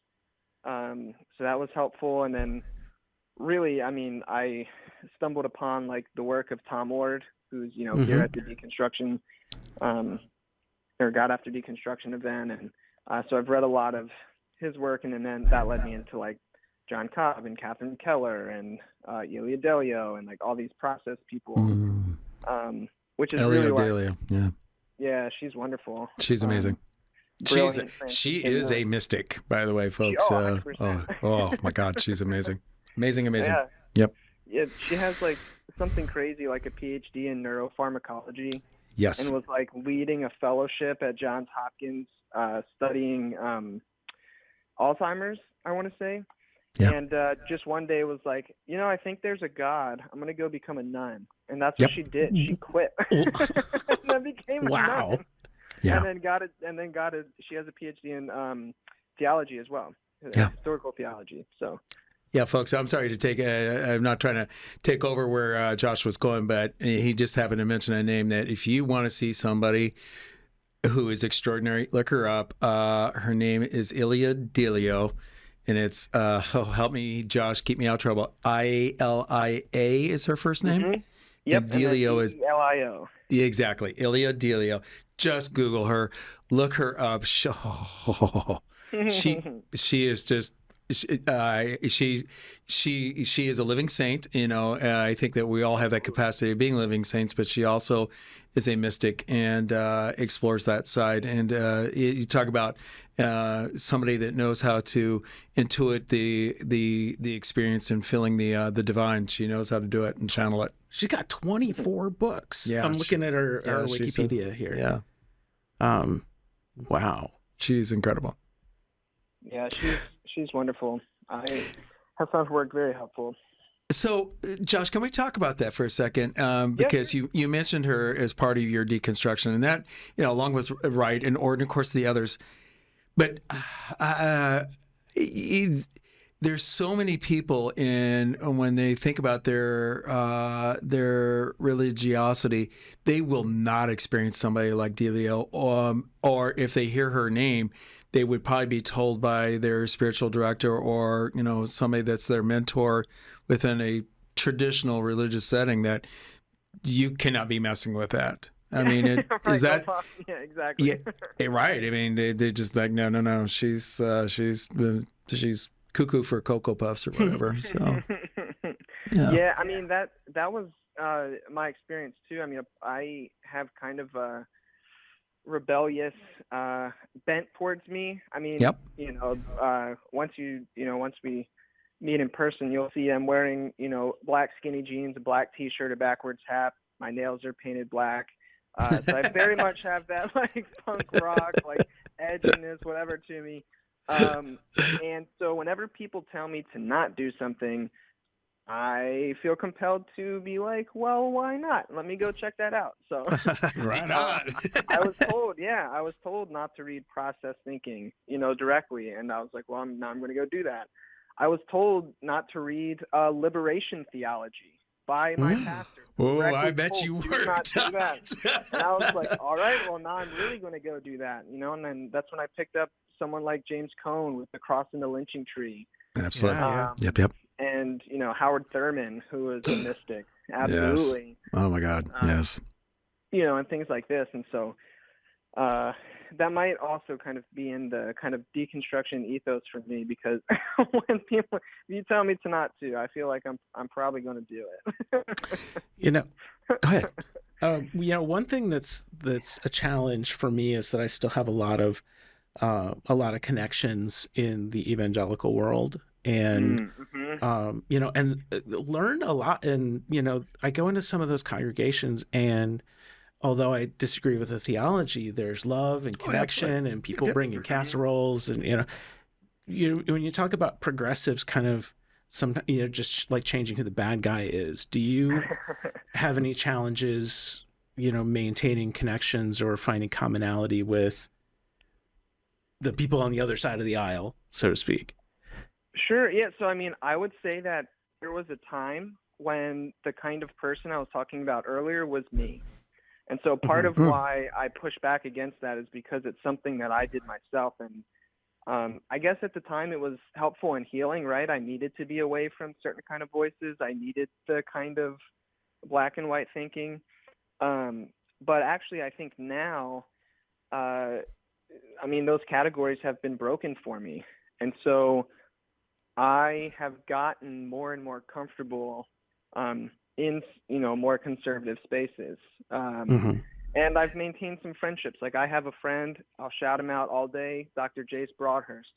So that was helpful. And then really, I mean, I stumbled upon like the work of Tom Ward, who's, here at the Deconstruction, or God After Deconstruction event. And so I've read a lot of his work, and then that led me into like John Cobb and Catherine Keller and Ilia Delio and like all these process people, which is really Delio, yeah. Yeah, she's wonderful. She's amazing. She is a mystic, by the way, folks. Oh my God, she's amazing. Amazing. Yeah. Yep. Yeah, she has like something crazy, like a PhD in neuropharmacology. Yes. And was like leading a fellowship at Johns Hopkins, studying Alzheimer's, I want to say. Yeah. And just one day was like, I think there's a God. I'm going to go become a nun. And that's what she did. She quit and then became a nun. Yeah. And then she has a PhD in theology as well, historical theology. So. Yeah, folks, I'm sorry to I'm not trying to take over where Josh was going, but he just happened to mention a name that if you want to see somebody who is extraordinary, look her up. Her name is Ilia Delio, and it's, help me, Josh, keep me out of trouble. Ilia is her first name? Mm-hmm. Yep, and Delio is Delio. Yeah, exactly, Ilia Delio. Just Google her, look her up. She is just... She is a living saint. I think that we all have that capacity of being living saints, but she also is a mystic and explores that side. And you talk about somebody that knows how to intuit the experience and feeling the divine. She knows how to do it and channel it. She's got 24 books. Yeah, I'm looking at her Wikipedia here. Yeah. Wow. She's incredible. Yeah, she's wonderful. I have found her work very helpful. So, Josh, can we talk about that for a second? Because you mentioned her as part of your deconstruction, and that, along with Wright and Ord, and of course the others. But there's so many people when they think about their religiosity, they will not experience somebody like Delio, or if they hear her name, they would probably be told by their spiritual director or, somebody that's their mentor within a traditional religious setting that you cannot be messing with that. I mean, right, is that? Yeah, exactly. Yeah, right. I mean, they just like, no. She's cuckoo for Cocoa Puffs or whatever. So, yeah. I mean, that was my experience too. I mean, I have kind of a rebellious bent towards me. I mean, once we meet in person, you'll see I'm wearing, black skinny jeans, a black t-shirt, a backwards hat. My nails are painted black. So I very much have that like punk rock, like edginess, whatever to me. And so whenever people tell me to not do something, I feel compelled to be like, well, why not? Let me go check that out. So right on. I was told not to read Process Thinking, directly. And I was like, well, now I'm going to go do that. I was told not to read Liberation Theology by my pastor. Oh, I bet you were. Not do that. And I was like, all right, well, now I'm really going to go do that. And then that's when I picked up someone like James Cone with The Cross and the Lynching Tree. Absolutely. Yep. And, Howard Thurman, who is a mystic. Absolutely. Yes. Oh, my God. Yes. And things like this. And so that might also kind of be in the kind of deconstruction ethos for me, because when people, if you tell me to not to, I feel like I'm probably going to do it. Go ahead. One thing that's a challenge for me is that I still have a lot of connections in the evangelical world, and and learn a lot. And I go into some of those congregations, and although I disagree with the theology, there's love and connection, and people bringing casseroles, and when you talk about progressives, kind of sometimes just like changing who the bad guy is. Do you have any challenges, maintaining connections or finding commonality with the people on the other side of the aisle, so to speak? Sure. Yeah. So, I mean, I would say that there was a time when the kind of person I was talking about earlier was me. And so part of why I push back against that is because it's something that I did myself. And I guess at the time it was helpful and healing, right? I needed to be away from certain kind of voices. I needed the kind of black and white thinking. But actually, I think now, those categories have been broken for me. And so I have gotten more and more comfortable in more conservative spaces, and I've maintained some friendships. Like, I have a friend, I'll shout him out all day, Dr. Jace Broadhurst.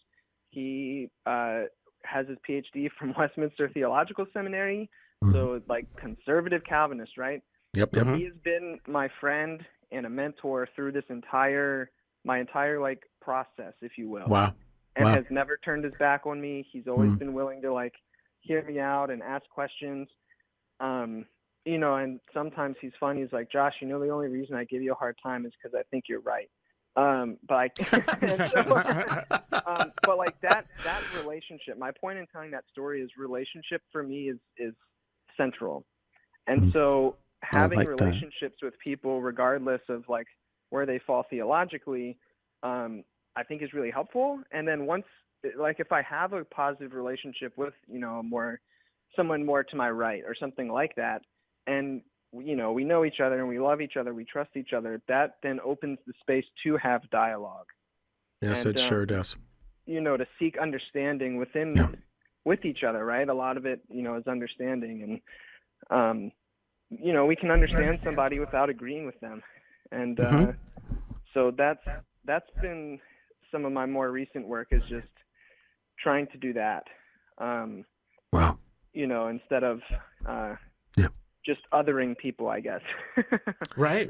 He has his PhD from Westminster Theological Seminary, so like conservative Calvinist, right? Yep. He has been my friend and a mentor through this my entire like process, if you will. Wow. And has never turned his back on me. He's always been willing to like hear me out and ask questions. And sometimes he's funny. He's like, Josh, the only reason I give you a hard time is because I think you're right. But like that relationship, my point in telling that story is relationship for me is central. And so having relationships with people, regardless of like where they fall theologically, I think is really helpful. And then once, like, if I have a positive relationship with, someone more to my right or something like that, and, we know each other and we love each other, we trust each other, that then opens the space to have dialogue. Yes, it sure does. To seek understanding with each other, right? A lot of it, is understanding. And, we can understand somebody without agreeing with them. And so that's been some of my more recent work, is just trying to do that. Wow. Instead of just othering people, I guess. Right.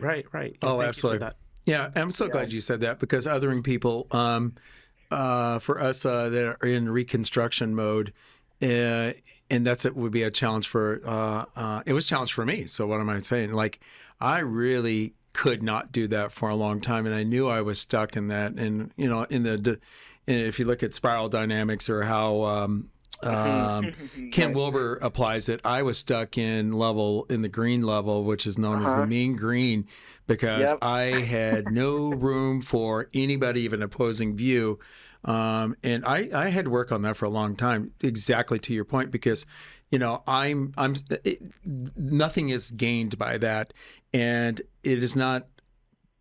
Oh, absolutely. Yeah, I'm so glad you said that, because othering people, for us that are in reconstruction mode, and it would be a challenge for, it was a challenge for me. So what am I saying? Like, I really could not do that for a long time, and I knew I was stuck in that. And if you look at spiral dynamics, or how Ken Wilber applies it, I was stuck in the green level, which is known as the mean green, because I had no room for anybody, even opposing view. And I had to work on that for a long time, exactly to your point, because nothing is gained by that, and it is not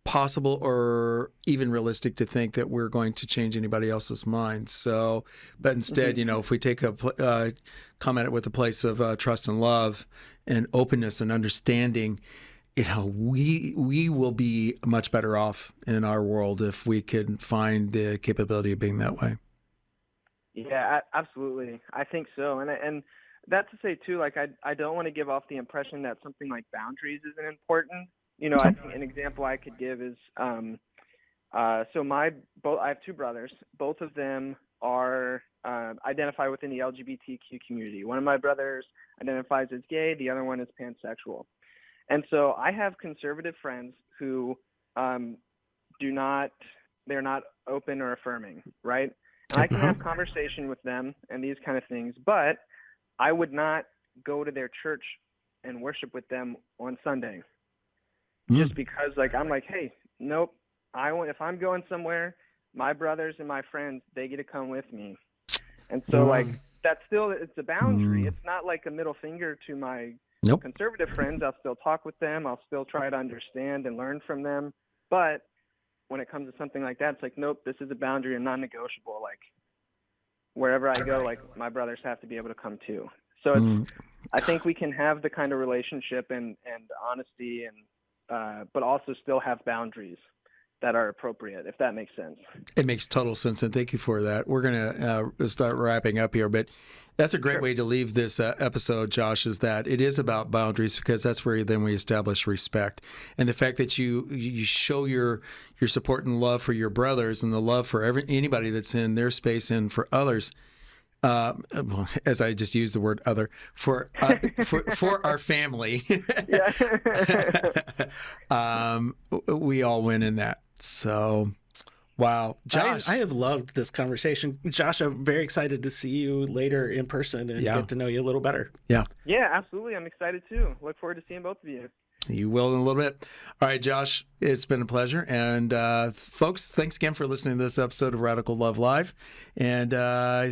possible or even realistic to think that we're going to change anybody else's mind. So, but instead, if we take come at it with a place of trust and love and openness and understanding, we will be much better off in our world if we can find the capability of being that way. Yeah, absolutely. I think so. And that's to say too, like, I don't want to give off the impression that something like boundaries isn't important. I think an example I could give is, I have two brothers. Both of them are identify within the LGBTQ community. One of my brothers identifies as gay. The other one is pansexual. And so I have conservative friends who they're not open or affirming, right? And I can have conversation with them and these kind of things, but I would not go to their church and worship with them on Sunday. Just because, like, I'm like, hey, nope. If I'm going somewhere, my brothers and my friends, they get to come with me. And so, like, it's a boundary. It's not like a middle finger to my conservative friends. I'll still talk with them. I'll still try to understand and learn from them. But when it comes to something like that, it's like, nope, this is a boundary and non-negotiable. Like wherever I go, like my brothers have to be able to come too. So it's, I think we can have the kind of relationship and honesty and but also still have boundaries that are appropriate, if that makes sense. It makes total sense, and thank you for that. We're going to start wrapping up here, but that's a great way to leave this episode, Josh, is that it is about boundaries, because that's where then we establish respect. And the fact that you show your support and love for your brothers and the love for anybody that's in their space and for others, as I just used the word other, for our family, we all win in that. So, wow. Josh. I have loved this conversation. Josh, I'm very excited to see you later in person and get to know you a little better. Yeah, absolutely. I'm excited too. Look forward to seeing both of you. You will in a little bit. All right, Josh, it's been a pleasure. And folks, thanks again for listening to this episode of Radical Love Live. And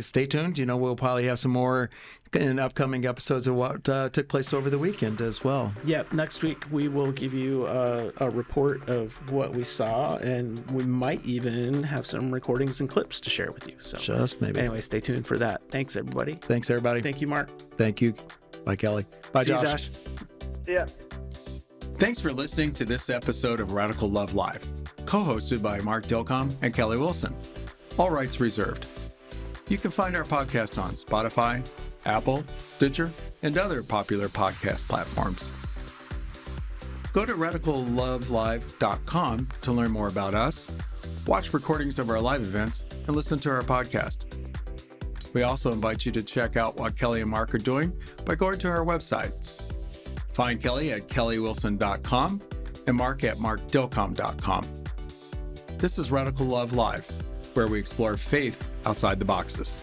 stay tuned. We'll probably have some more in upcoming episodes of what took place over the weekend as well. Yep. Next week, we will give you a report of what we saw, and we might even have some recordings and clips to share with you. So just maybe. Anyway, stay tuned for that. Thanks, everybody. Thanks, everybody. Thank you, Mark. Thank you. Bye, Kelly. Bye, See Josh. you, Josh. Yeah. Thanks for listening to this episode of Radical Love Live, co-hosted by Mark Dilcom and Kelly Wilson. All rights reserved. You can find our podcast on Spotify, Apple, Stitcher, and other popular podcast platforms. Go to radicallovelive.com to learn more about us, watch recordings of our live events, and listen to our podcast. We also invite you to check out what Kelly and Mark are doing by going to our websites. Find Kelly at kellywilson.com and Mark at markdilcom.com. This is Radical Love Live, where we explore faith outside the boxes.